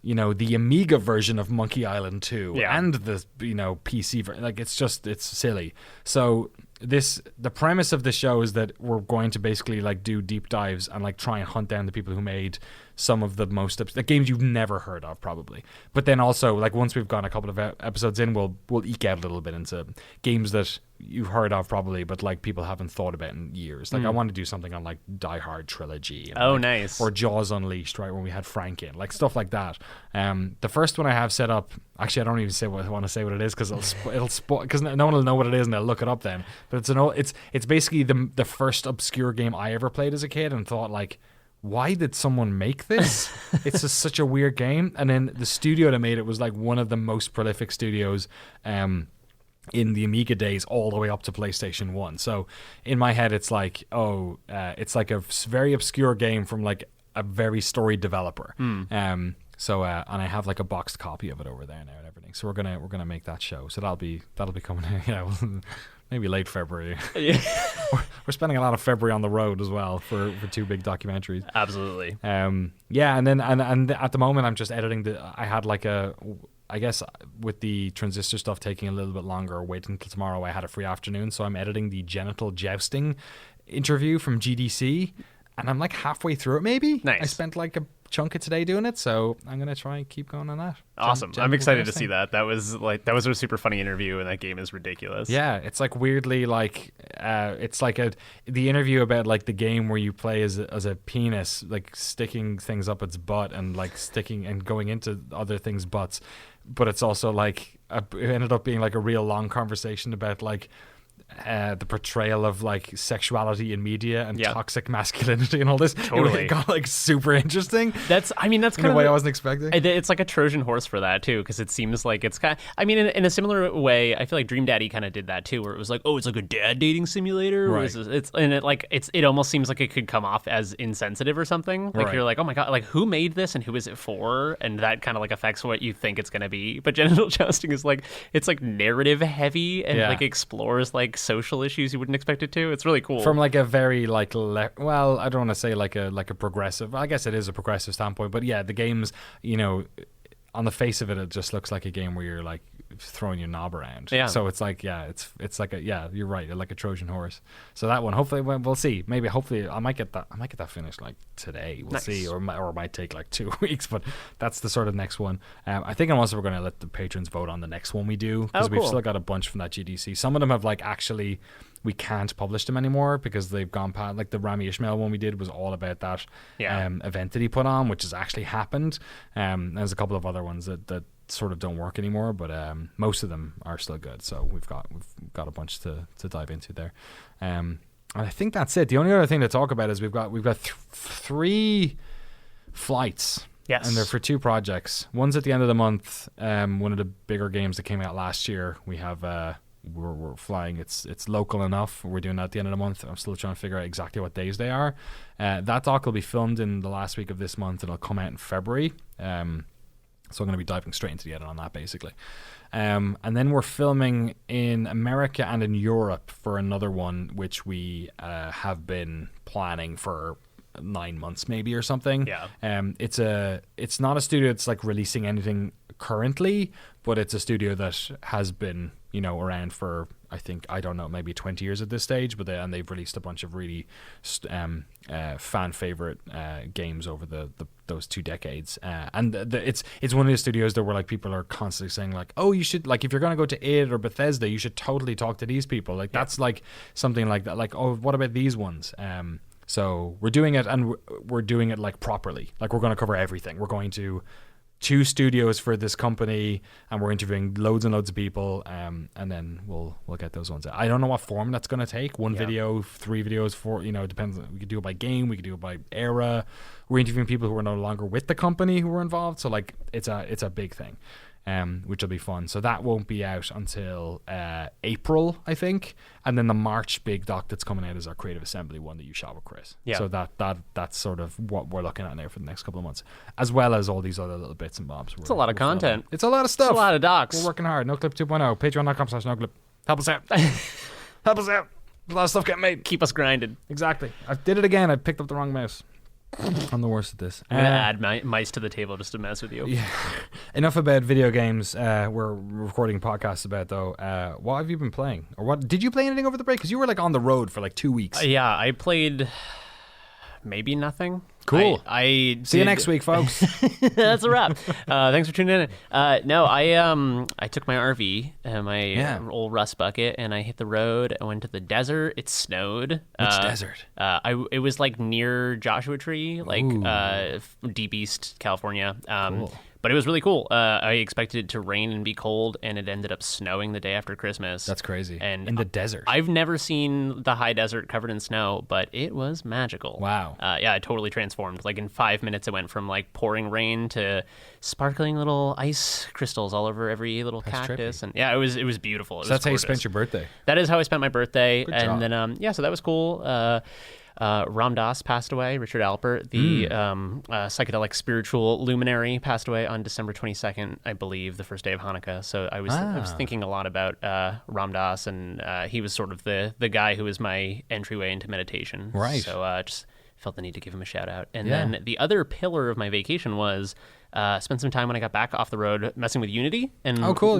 you know, the Amiga version of Monkey Island 2 and the, you know, PC version. Like, it's silly. So the premise of the show is that we're going to basically like do deep dives and like try and hunt down the people who made some of the most the games you've never heard of, probably. But then also, like, once we've gone a couple of episodes in, we'll eke out a little bit into games that you've heard of probably, but like people haven't thought about in years. Like I want to do something on like Die Hard trilogy. And, nice. Or Jaws Unleashed, right, when we had Frank in, like stuff like that. The first one I have set up, actually I don't even want to say what it is, because because no one will know what it is and they'll look it up then. But it's basically the first obscure game I ever played as a kid, and thought like, why did someone make this? It's just such a weird game. And then the studio that made it was like one of the most prolific studios in the Amiga days, all the way up to PlayStation 1. So in my head, it's like, it's like a very obscure game from like a very storied developer. And I have like a boxed copy of it over there now and everything. So we're gonna make that show. So that'll be coming. Maybe late February. Yeah. We're spending a lot of February on the road as well for 2 big documentaries. Absolutely. Yeah, and then and at the moment I'm just editing I had like I guess with the Transistor stuff taking a little bit longer, waiting until tomorrow, I had a free afternoon, so I'm editing the Genital Jousting interview from GDC, and I'm like halfway through it maybe. Nice. I spent like a chunk of today doing it, so I'm gonna try and keep going on that. Awesome. I'm excited to see that. That was a super funny interview, and that game is ridiculous. Yeah, it's like weirdly like it's like the interview about like the game where you play as a penis, like sticking things up its butt and like sticking and going into other things' butts, but it's also like it ended up being like a real long conversation about like the portrayal of like sexuality in media and toxic masculinity and all this. Totally. It got like super interesting. That's kind in of a way I wasn't expecting. It's like a Trojan horse for that too, because it seems like it's kind of, I mean, in a similar way, I feel like Dream Daddy kind of did that too, where it was like, oh, it's like a dad dating simulator. Right. It almost seems like it could come off as insensitive or something. Like right. You're like, oh my god, like who made this and who is it for? And that kind of like affects what you think it's going to be. But Genital Jousting is like, it's like narrative heavy and like explores like social issues you wouldn't expect it to. It's really cool. From like a very like well, I don't want to say like a progressive. I guess it is a progressive standpoint, but yeah, the game's, you know, on the face of it, it just looks like a game where you're like throwing your knob around. Yeah. So it's like, yeah, it's like you're right, like a Trojan horse. So that one, hopefully, we'll see. Maybe, hopefully, I might get that finished like today. We'll see, or it might take like 2 weeks. But that's the sort of next one. I think also we're going to let the patrons vote on the next one we do, because we've still got a bunch from that GDC. Some of them have like actually, we can't publish them anymore because they've gone past, like the Rami Ishmael one we did was all about that event that he put on, which has actually happened. There's a couple of other ones that sort of don't work anymore, but most of them are still good. So we've got a bunch to dive into there. And I think that's it. The only other thing to talk about is we've got 3 flights. Yes. And they're for 2 projects. One's at the end of the month. One of the bigger games that came out last year. We have we're flying. It's local enough. We're doing that at the end of the month. I'm still trying to figure out exactly what days they are. That doc will be filmed in the last week of this month, and it'll come out in February. So I'm going to be diving straight into the edit on that, basically. And then we're filming in America and in Europe for another one, which we have been planning for 9 months maybe or something. Yeah. It's not a studio that's like releasing anything currently, but it's a studio that has been, you know, around for, I don't know, maybe 20 years at this stage, but they've released a bunch of really fan favorite games over those 2 decades, and it's one of the studios that where like people are constantly saying like, oh, you should, like, if you're going to go to id or Bethesda, you should totally talk to these people, like that's like something like that, like, oh, what about these ones? So we're doing it, and we're doing it like properly, like we're going to cover everything. We're going to 2 studios for this company, and we're interviewing loads and loads of people, and then we'll get those ones out. I don't know what form that's going to take. 1 video, 3 videos, 4, you know, it depends. We could do it by game, we could do it by era. We're interviewing people who are no longer with the company who were involved, so like it's a big thing, which will be fun. So that won't be out until April, I think, and then the March big doc that's coming out is our Creative Assembly one that you shot with Chris. Yeah. So that's sort of what we're looking at now for the next couple of months, as well as all these other little bits and bobs. It's a lot of content. It's a lot of stuff. It's a lot of docs. We're working hard. Noclip 2.0. Patreon.com/Noclip. Help us out. Help us out. There's a lot of stuff getting made. Keep us grinded. Exactly. I did it again. I picked up the wrong mouse. I'm the worst at this. I'm going to add mice to the table just to mess with you. Yeah. Enough about video games. We're recording podcasts about, though. What have you been playing? Or what did you play anything over the break? Because you were like on the road for like 2 weeks. Yeah, I played maybe nothing. Cool. I see you next week, folks. That's a wrap. Thanks for tuning in. No, I took my RV and my old rust bucket, and I hit the road. I went to the desert. It snowed. Which desert? It was like near Joshua Tree, like deep east California. Cool. But it was really cool. I expected it to rain and be cold, and it ended up snowing the day after Christmas. That's crazy. And in the desert. I've never seen the high desert covered in snow, but it was magical. Wow. Yeah, it totally transformed. Like in 5 minutes, it went from like pouring rain to sparkling little ice crystals all over every little cactus. Trippy. And yeah, it was beautiful. So that's how you spent your birthday. That is how I spent my birthday. Good and job. then so that was cool. Ram Dass passed away. Richard Alpert, the psychedelic spiritual luminary, passed away on December 22nd, I believe, the first day of Hanukkah. So I was thinking a lot about Ram Dass, and he was sort of the guy who was my entryway into meditation. Right. So just felt the need to give him a shout out. And then the other pillar of my vacation was spent some time when I got back off the road messing with Unity. And oh, cool.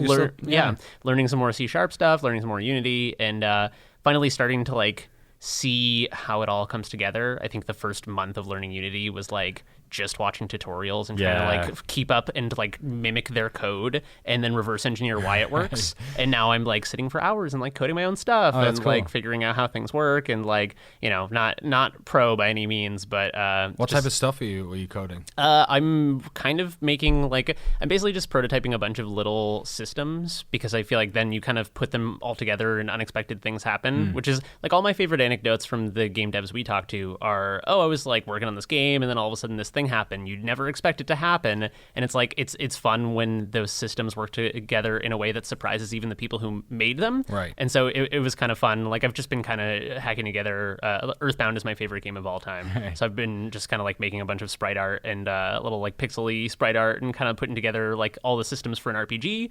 Learning some more C# stuff, learning some more Unity, and finally starting to like see how it all comes together. I think the first month of learning Unity was like just watching tutorials and trying to like keep up and like mimic their code and then reverse engineer why it works. And now I'm like sitting for hours and like coding my own stuff and like figuring out how things work and like, you know, not pro by any means, but what type of stuff are you coding? I'm kind of making like, I'm basically just prototyping a bunch of little systems because I feel like then you kind of put them all together and unexpected things happen, which is like all my favorite anecdotes from the game devs we talk to are, oh, I was like working on this game and then all of a sudden this thing happened. You'd never expect it to happen. And it's like, it's fun when those systems work together in a way that surprises even the people who made them. Right. And so it was kind of fun. Like I've just been kind of hacking together. Earthbound is my favorite game of all time. Right. So I've been just kind of like making a bunch of sprite art and little like pixely sprite art and kind of putting together like all the systems for an RPG.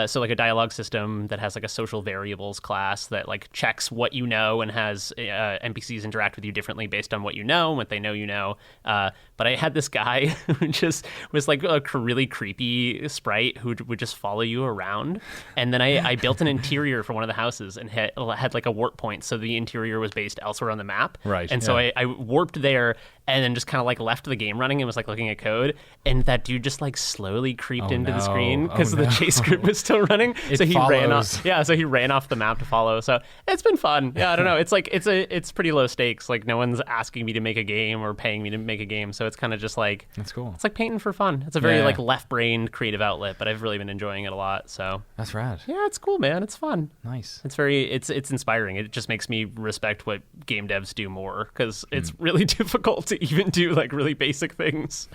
So like a dialogue system that has like a social variables class that like checks what you know and has NPCs interact with you differently based on what you know and what they know you know. But I had this guy who just was like a really creepy sprite who would just follow you around. And then I built an interior for one of the houses and had like a warp point. So the interior was based elsewhere on the map. Right. And so I warped there and then just kind of like left the game running and was like looking at code. And that dude just like slowly creeped into the screen because the chase script was still running. So he ran off. Yeah. So he ran off the map to follow. So it's been fun. Yeah. I don't know. It's like, it's pretty low stakes. Like no one's asking me to make a game or paying me to make a game. So it's kind of just like, that's cool. It's like painting for fun. It's a very like left-brained creative outlet, but I've really been enjoying it a lot. So that's rad. Yeah, it's cool, man. It's fun. Nice. It's inspiring. It just makes me respect what game devs do more because it's really difficult to even do like really basic things.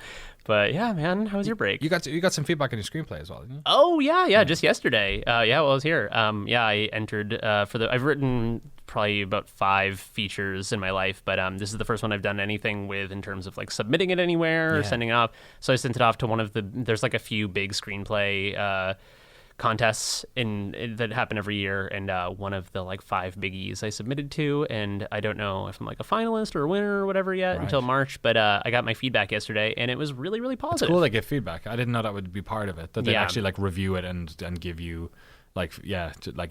But yeah, man, how was your break? You got some feedback on your screenplay as well, didn't you? Oh yeah, just yesterday. While I was here. I entered I've written probably about 5 features in my life, but this is the first one I've done anything with in terms of like submitting it anywhere or sending it off. So I sent it off to one of there's like a few big screenplay contests that happen every year, and one of the like 5 biggies I submitted to, and I don't know if I'm like a finalist or a winner or whatever yet until March, but I got my feedback yesterday and it was really, really positive. It's cool they give feedback. I didn't know that would be part of it, that they actually like review it and give you like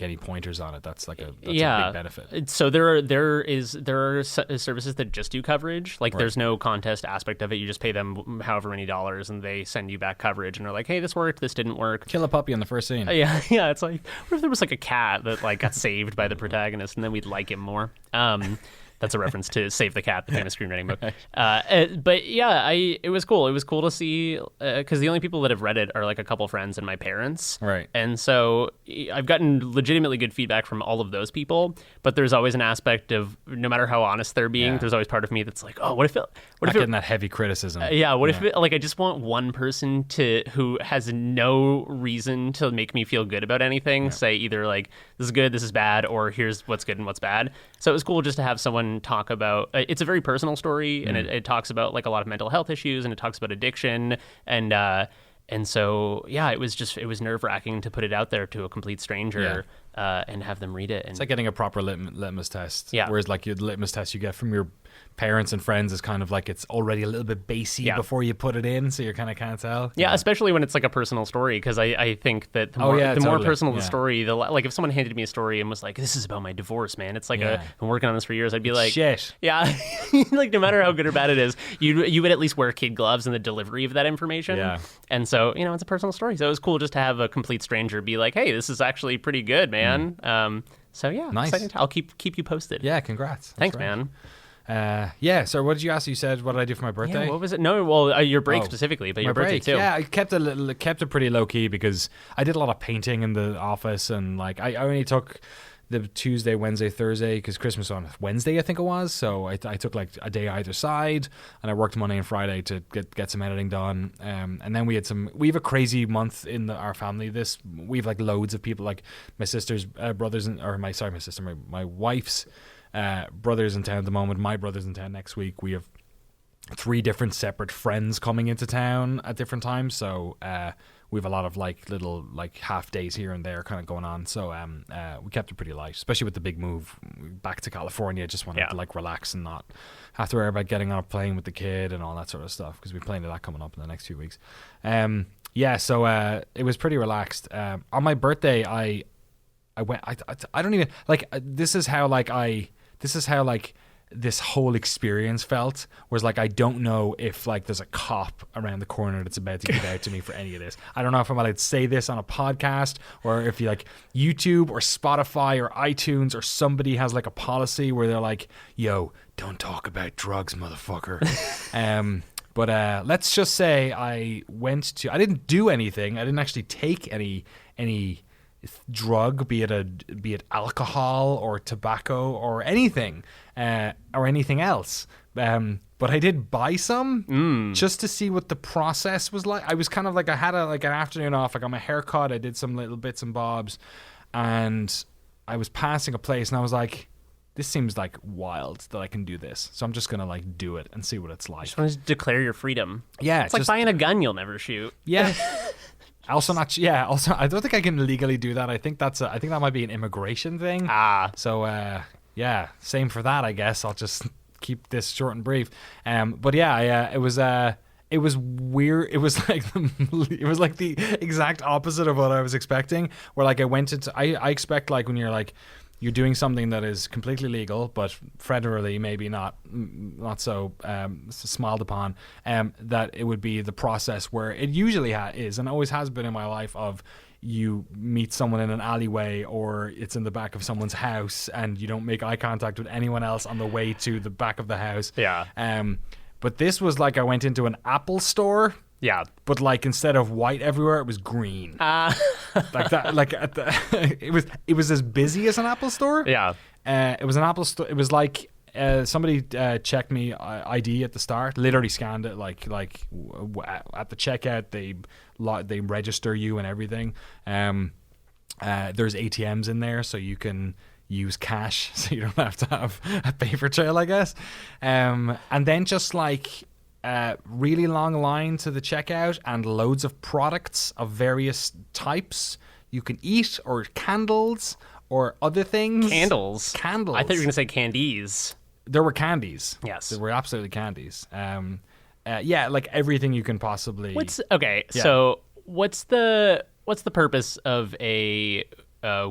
any pointers on it. That's a big benefit. So there are services that just do coverage. Like there's no contest aspect of it. You just pay them however many dollars and they send you back coverage and they're like, hey, this worked, this didn't work. Kill a puppy in the first scene. Yeah. It's like, what if there was like a cat that like got saved by the protagonist and then we'd like him more? That's a reference to Save the Cat, the famous screenwriting book. But yeah, it was cool. It was cool to see because the only people that have read it are like a couple friends and my parents. Right. And so I've gotten legitimately good feedback from all of those people. But there's always an aspect of no matter how honest they're being, there's always part of me that's like, oh, what if getting that heavy criticism? If like I just want one person who has no reason to make me feel good about anything, say either like this is good, this is bad, or here's what's good and what's bad. So it was cool just to have someone talk about it's a very personal story and it talks about like a lot of mental health issues and it talks about addiction and so it was nerve-wracking to put it out there to a complete stranger and have them read it. And it's like getting a proper litmus test. Yeah. Whereas like the litmus test you get from your parents and friends is kind of like it's already a little bit bassy before you put it in, so you kind of can't tell. Yeah, especially when it's like a personal story, because I think that the more personal the story, like if someone handed me a story and was like, this is about my divorce, man, it's like I've been working on this for years, I'd be like, shit. Yeah, like no matter how good or bad it is, you would at least wear kid gloves in the delivery of that information. Yeah. And so, it's a personal story. So it was cool just to have a complete stranger be like, hey, this is actually pretty good, man. So yeah, nice. exciting. I'll keep you posted. Yeah, congrats. Thanks, man. Yeah. So what did you ask? You said, what did I do for my birthday? Yeah, what was it? No, well, your break specifically, but your birthday too. Yeah, I kept it pretty low key because I did a lot of painting in the office, and like I only took the Tuesday, Wednesday, Thursday, because Christmas on Wednesday, I think it was. So I took like a day either side, and I worked Monday and Friday to get some editing done. And then we have a crazy month in our family. We have like loads of people, like my sister's brothers, my wife's brothers in town at the moment. My brother's in town next week. We have 3 different separate friends coming into town at different times. So we have a lot of like little like half days here and there kind of going on. So we kept it pretty light, especially with the big move back to California. Just wanted to like relax and not have to worry about getting on a plane with the kid and all that sort of stuff, because we're playing to that coming up in the next few weeks. So it was pretty relaxed. On my birthday, I went. I don't even like. This is how this whole experience felt, was like, I don't know if like there's a cop around the corner that's about to get out to me for any of this. I don't know if I'm allowed to say this on a podcast, or if you like YouTube or Spotify or iTunes or somebody has like a policy where they're like, yo, don't talk about drugs, motherfucker. But let's just say I didn't do anything. I didn't actually take any drug, be it alcohol or tobacco or anything else. But I did buy some just to see what the process was like. I was kind of like, I had an afternoon off. I got my hair cut. I did some little bits and bobs, and I was passing a place, and I was like, this seems like wild that I can do this. So I'm just gonna like do it and see what it's like. Just want to declare your freedom. Yeah, it's like buying a gun you'll never shoot. Yeah. Also, I don't think I can legally do that. I think that might be an immigration thing. So, same for that, I guess. I'll just keep this short and brief. But yeah, it was weird. It was like the exact opposite of what I was expecting. Where like I went into, I expect like when you're doing something that is completely legal, but federally maybe not so smiled upon, that it would be the process where it usually is and always has been in my life, of you meet someone in an alleyway or it's in the back of someone's house and you don't make eye contact with anyone else on the way to the back of the house. Yeah. But this was like I went into an Apple store. Yeah, but like instead of white everywhere, it was green. Like that. Like it was as busy as an Apple store. Yeah, it was an Apple store. It was like somebody checked me ID at the start. Literally scanned it. Like at the checkout, they register you and everything. There's ATMs in there, so you can use cash, so you don't have to have a paper trail, I guess. And then just like. Really long line to the checkout, and loads of products of various types you can eat, or candles or other things. Candles. I thought you were going to say candies. There were candies. Yes. There were absolutely candies. Like everything you can possibly. So what's the purpose of a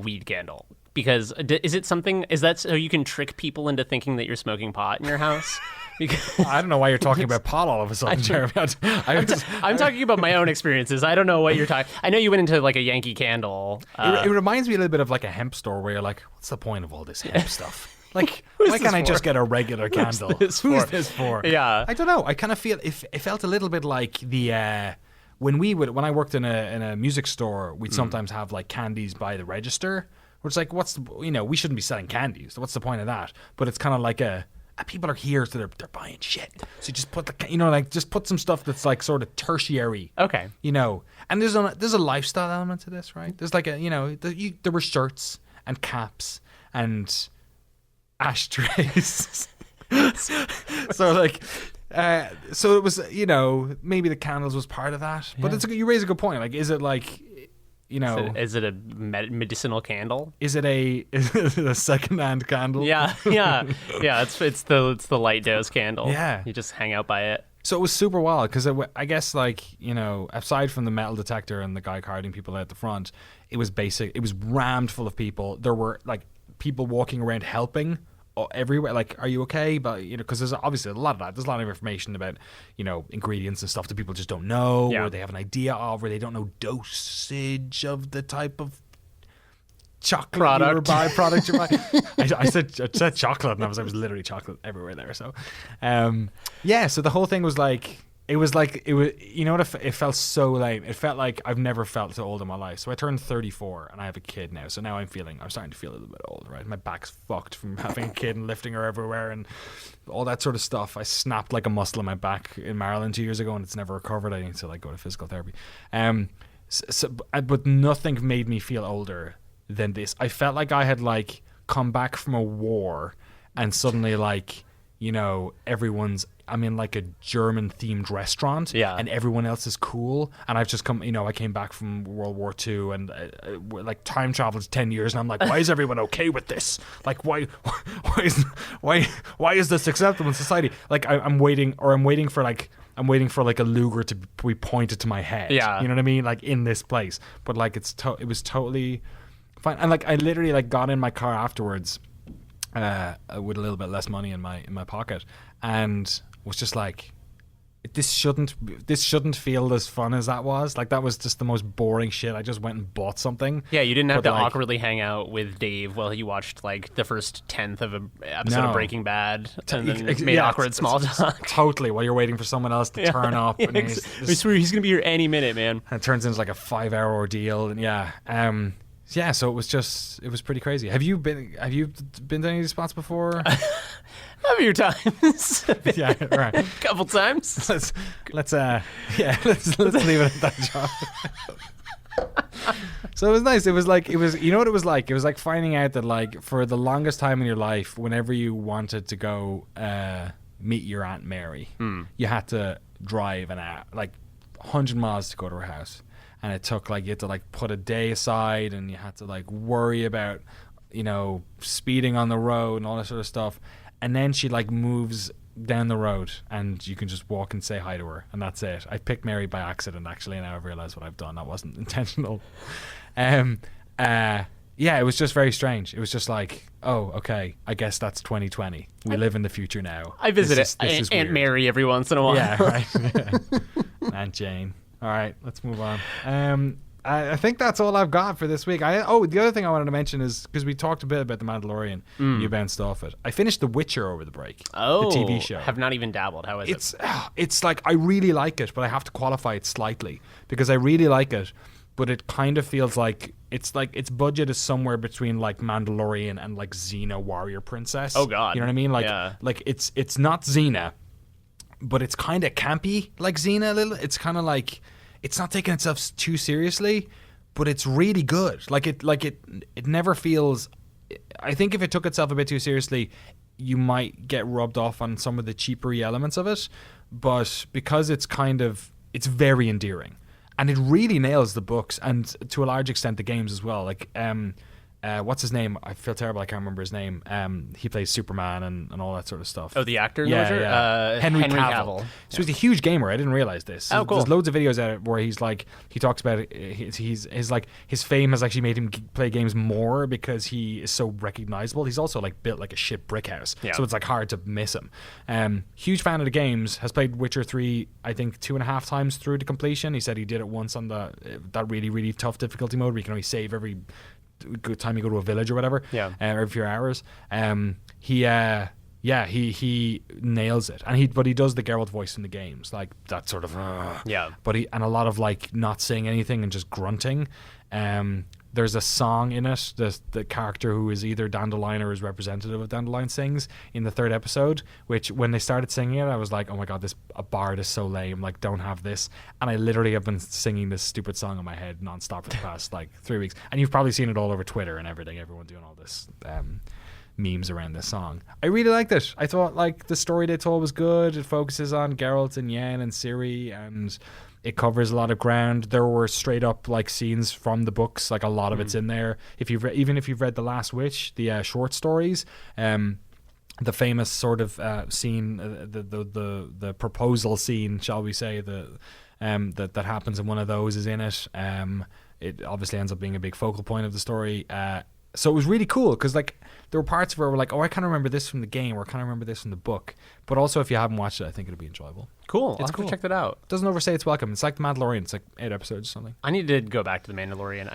weed candle? Because is that so you can trick people into thinking that you're smoking pot in your house? Because I don't know why you're talking about pot all of a sudden, Jeremy. I'm talking about my own experiences. I don't know what you're talking. I know you went into like a Yankee Candle. It reminds me a little bit of like a hemp store, where you're like, what's the point of all this hemp stuff? Like, why can't I just get a regular candle? Who's this for? Yeah. I don't know. I kind of feel it felt a little bit like the when I worked in a music store, we'd sometimes have like candies by the register. Where it's like, we shouldn't be selling candies. What's the point of that? But it's kind of like people are here, so they're buying shit. So you just put just put some stuff that's like sort of tertiary. Okay. And there's a lifestyle element to this, right? There's like there were shirts and caps and ashtrays. So it was, maybe the candles was part of that. But you raise a good point. Like, is it like, is it a medicinal candle? Is it a secondhand candle? Yeah. It's the light dose candle. Yeah, you just hang out by it. So it was super wild because I guess aside from the metal detector and the guy carding people out the front, it was basic. It was rammed full of people. There were like people walking around helping everywhere. Like, are you okay? But because there's obviously a lot of that. There's a lot of information about ingredients and stuff that people just don't know, or they have an idea of, or they don't know dosage of the type of chocolate product. byproduct you're buying. I said chocolate, and I was literally chocolate everywhere there. So, so the whole thing was like. It was, you know what, it felt so lame. It felt like I've never felt so old in my life. So I turned 34 and I have a kid now. So now I'm starting to feel a little bit old, right? My back's fucked from having a kid and lifting her everywhere and all that sort of stuff. I snapped like a muscle in my back in Maryland 2 years ago and it's never recovered. I need to like go to physical therapy. But nothing made me feel older than this. I felt like I had like come back from a war and suddenly like, you know, I'm in like a German themed restaurant and everyone else is cool. And I've just I came back from World War II and like time traveled 10 years and I'm like, why is everyone okay with this? Like, why is this acceptable in society? Like I'm waiting for like a Luger to be pointed to my head. Yeah. You know what I mean? Like in this place. But like it was totally fine. And like I literally like got in my car afterwards with a little bit less money in my pocket and was just like, this shouldn't feel as fun as that was. Like that was just the most boring shit. I just went and bought something. Yeah, you didn't have to awkwardly hang out with Dave while you watched like the first 10th of an episode of Breaking Bad and then made awkward small talk. Totally, while you're waiting for someone else to turn up. And I swear he's gonna be here any minute, man. And it turns into like a 5-hour ordeal. And so it was pretty crazy. Have you been to any of these spots before? A few times. Yeah, right. A couple times. Let's leave it at that, John. So it was nice. You know what it was like? It was like finding out that like for the longest time in your life, whenever you wanted to go meet your Aunt Mary, you had to drive an hour, like 100 miles to go to her house. And it took like, you had to like put a day aside and you had to like worry about, you know, speeding on the road and all that sort of stuff. And then she like moves down the road and you can just walk and say hi to her and that's it. I picked Mary by accident actually, and now I've realized what I've done. That wasn't intentional. It was just very strange. It was just like, oh, okay, I guess that's 2020. We live in the future now. I visit Aunt Mary every once in a while. Yeah, right. Yeah. Aunt Jane. All right, let's move on. I think that's all I've got for this week. The other thing I wanted to mention is, because we talked a bit about The Mandalorian, you bounced off it. I finished The Witcher over the break. Oh, the TV show. Have not even dabbled. How is it? It's like, I really like it, but I have to qualify it slightly because I really like it, but it kind of feels like its budget is somewhere between like Mandalorian and like Xena Warrior Princess. Oh God, you know what I mean? Like, yeah. Like it's not Xena, but it's kind of campy like Xena a little. It's kind of like, it's not taking itself too seriously, but it's really good. It never feels. I think if it took itself a bit too seriously, you might get rubbed off on some of the cheapery elements of it. But because it's very endearing, and it really nails the books and to a large extent the games as well. Like what's his name? I feel terrible. I can't remember his name. He plays Superman and all that sort of stuff. Oh, the actor? Yeah. Henry Cavill. So he's a huge gamer. I didn't realize this. Oh, cool. There's loads of videos out where he's like, he talks about it. His fame has actually made him play games more because he is so recognizable. He's also like built like a shit brick house. Yeah. So it's like hard to miss him. Huge fan of the games. Has played Witcher 3, I think 2.5 times through to completion. He said he did it once on that really, really tough difficulty mode where you can only save every good time you go to a village or whatever, every few hours. He nails it, but he does the Geralt voice in the games, like that sort of but and a lot of like not saying anything and just grunting. There's a song in it, the character who is either Dandelion or is representative of Dandelion sings in the 3rd episode, which when they started singing it, I was like, oh my God, a bard is so lame, like don't have this. And I literally have been singing this stupid song in my head nonstop for the past like 3 weeks. And you've probably seen it all over Twitter and everything, everyone doing all this memes around this song. I really liked it. I thought like the story they told was good. It focuses on Geralt and Yen and Ciri, and it covers a lot of ground. There were straight up like scenes from the books, like a lot of it's in there. Even if you've read The Last Witch, the short stories, the famous sort of scene, the proposal scene, shall we say, that happens in one of those is in it. It obviously ends up being a big focal point of the story. so it was really cool because like there were parts where we're like, oh, I kind of remember this from the game, or I kind of remember this from the book. But also, if you haven't watched it, I think it'll be enjoyable. Cool. I'll have to check that out. It doesn't overstay its welcome. It's like The Mandalorian. It's like 8 episodes or something. I need to go back to The Mandalorian.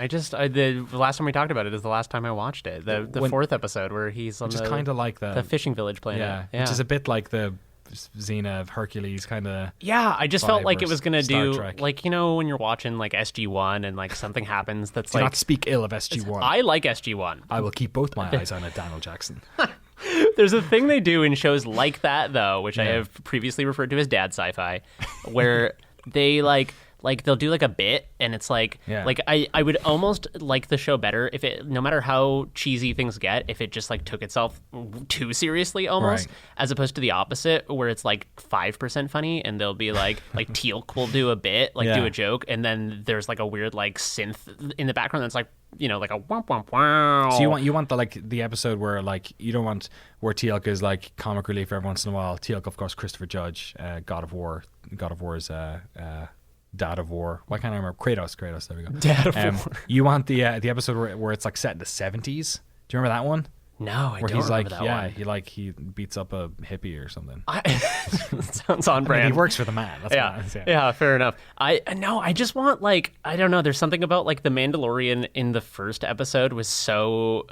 The last time we talked about it is the last time I watched it. The 4th episode where he's on kind of like the fishing village planet. Yeah, which is a bit like the Xena of Hercules kind of. Yeah, I just felt like it was gonna do Trek. like, you know, when you're watching like SG-1 and like something happens that's Do not speak ill of SG-1. I like SG-1 I will keep both my eyes on a Daniel Jackson. There's a thing they do in shows like that though, which I have previously referred to as dad sci-fi, where they like they'll do like a bit and it's like I would almost like the show better if it, no matter how cheesy things get, if it just like took itself too seriously almost, as opposed to the opposite where it's like 5% funny and they'll be like Teal'c will do a bit, do a joke, and then there's like a weird like synth in the background that's like, you know, like a womp womp wow. So you want the episode where like you don't want where Teal'c is like comic relief every once in a while. Teal'c, of course, Christopher Judge, God of War's Dad of War. Why can't I remember? Kratos. There we go. Dad of War. You want the episode where it's like set in the 70s? Do you remember that one? No, I don't remember that one. He beats up a hippie or something. Sounds on brand. He works for the man. That's yeah, fair enough. I just want like, I don't know. There's something about like the Mandalorian in the first episode was so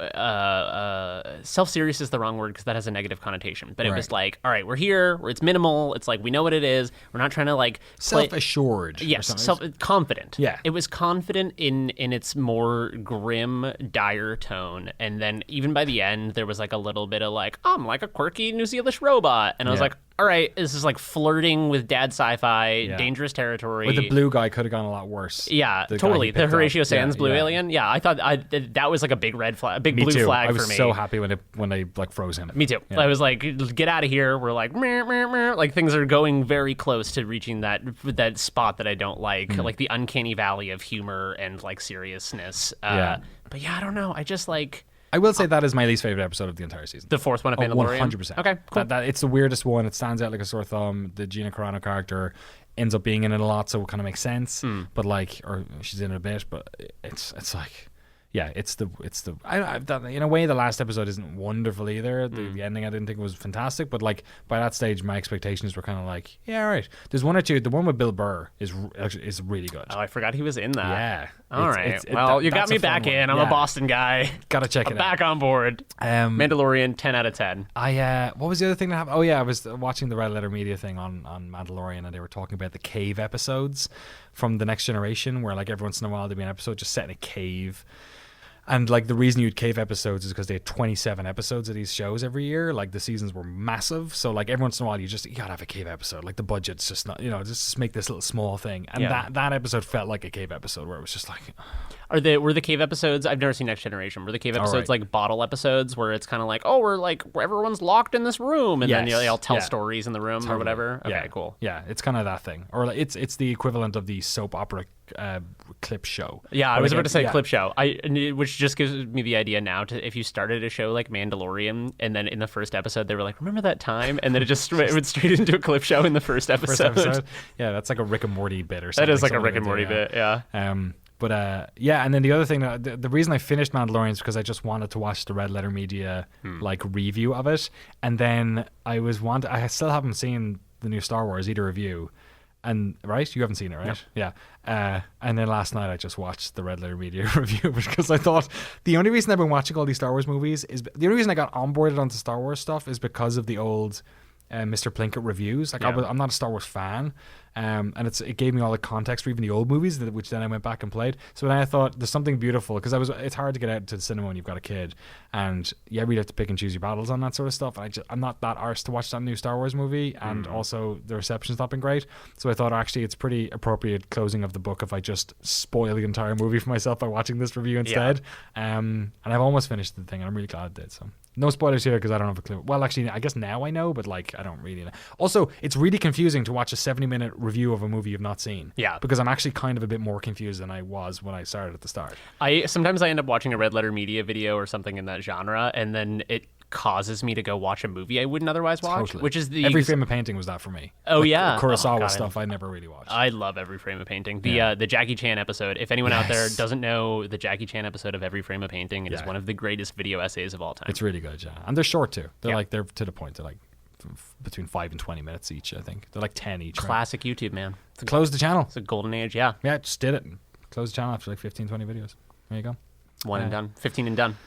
self-serious is the wrong word because that has a negative connotation. But it was like, all right, we're here. It's minimal. It's like we know what it is. We're not trying to like self-assured. Yes, confident. Yeah, it was confident in its more grim, dire tone, and then even by the end, there was like a little bit of like, I'm like a quirky New Zealandish robot, and I was like, all right, this is like flirting with dad sci-fi, dangerous territory. But the blue guy could have gone a lot worse. Yeah, totally. The Horatio Sands blue alien. Yeah, I thought that was like a big red flag, a big blue flag for me. I was so happy when they like froze him. Me too. I was like, get out of here. We're like, meh, meh, meh. Like things are going very close to reaching that spot that I don't like, like the uncanny valley of humor and like seriousness. But yeah, I don't know. I just like. I will say that is my least favorite episode of the entire season. The 4th one of Mandalorian? 100%. Okay, cool. It's the weirdest one. It stands out like a sore thumb. The Gina Carano character ends up being in it a lot, so it kind of makes sense. But like, or she's in it a bit, but it's like, yeah, it's the in a way the last episode isn't wonderful either. The ending I didn't think was fantastic, but like by that stage my expectations were kind of like, yeah, all right. There's one or two. The one with Bill Burr is really good. Oh, I forgot he was in that. Yeah. All right. Well, you got me back in. I'm a Boston guy. Gotta check it out. Back on board. Mandalorian, 10 out of 10. What was the other thing that happened? Oh yeah, I was watching the Red Letter Media thing on Mandalorian, and they were talking about the cave episodes from The Next Generation, where like every once in a while there'd be an episode just set in a cave. And like the reason you'd cave episodes is because they had 27 episodes of these shows every year. Like the seasons were massive, so like every once in a while you gotta have a cave episode. Like the budget's just not, just make this little small thing. And that episode felt like a cave episode where it was just like. Were the cave episodes? I've never seen Next Generation. Were the cave episodes like bottle episodes where it's kind of like, oh, we're like everyone's locked in this room, and then they all tell stories in the room or whatever. Okay, cool. Yeah, it's kind of that thing, or like, it's the equivalent of the soap opera clip show. Yeah, I was about to say clip show. Which just gives me the idea now to if you started a show like Mandalorian, and then in the first episode they were like, remember that time, and then it went straight into a clip show in the first episode. Yeah, that's like a Rick and Morty bit or something. That is like a Rick and Morty bit. Yeah. But and then the other thing, the reason I finished Mandalorian is because I just wanted to watch the Red Letter Media like review of it, and then I still haven't seen the new Star Wars, either of you, and right, you haven't seen it, right? No. Yeah. And then last night I just watched the Red Letter Media review because I thought the only reason I've been watching all these Star Wars movies is the only reason I got onboarded onto Star Wars stuff is because of the old Mr. Plinkett reviews. Like I'm not a Star Wars fan, and it gave me all the context for even the old movies, which then I went back and played. So then I thought there's something beautiful because it's hard to get out to the cinema when you've got a kid, and you really have to pick and choose your battles on that sort of stuff. And I'm not that arsed to watch that new Star Wars movie, and also the reception's not been great. So I thought actually it's pretty appropriate closing of the book if I just spoil the entire movie for myself by watching this review instead. And I've almost finished the thing, and I'm really glad I did. So no spoilers here because I don't have a clue. Well, actually, I guess now I know, but like I don't really know. Also, it's really confusing to watch a 70-minute review of a movie you've not seen. Yeah. Because I'm actually kind of a bit more confused than I was when I started at the start. Sometimes I end up watching a Red Letter Media video or something in that genre, and then it causes me to go watch a movie I wouldn't otherwise watch. Totally. Which is the Every Frame of Painting was that for me. Oh, yeah. Kurosawa God, stuff I never really watched. I love Every Frame of Painting. The Jackie Chan episode. If anyone out there doesn't know the Jackie Chan episode of Every Frame of Painting, it is one of the greatest video essays of all time. It's really good, yeah. And they're short too. They're they're to the point. They're like between 5 and 20 minutes each, I think. They're like 10 each. Classic YouTube, man. Close the channel. It's a golden age, yeah. Yeah, just did it. Close the channel after like 15, 20 videos. There you go. One and done. 15 and done.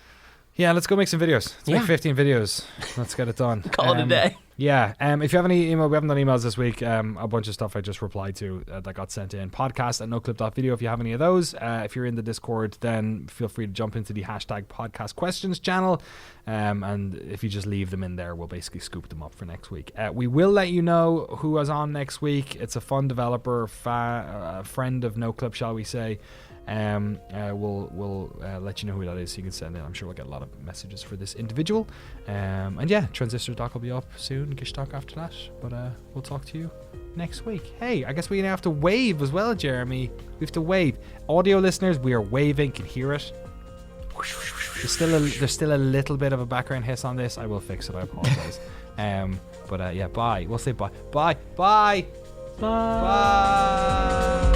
Yeah, let's go make some videos. Let's make 15 videos. Let's get it done. Call it a day. Yeah. If you have any email, we haven't done emails this week. A bunch of stuff I just replied to that got sent in. podcast@noclip.video if you have any of those. If you're in the Discord, then feel free to jump into the #podcast questions channel. And if you just leave them in there, we'll basically scoop them up for next week. We will let you know who is on next week. It's a fun developer, friend of Noclip, shall we say. We'll let you know who that is so you can send in. I'm sure we'll get a lot of messages for this individual. And yeah, Transistor doc will be up soon, Gish doc after that. But we'll talk to you next week. Hey, I guess we have to wave as well, Jeremy. We have to wave. Audio listeners, we are waving. Can hear it. There's still a little bit of a background hiss on this. I will fix it. I apologize. But yeah, bye. We'll say bye. Bye. Bye. Bye. Bye.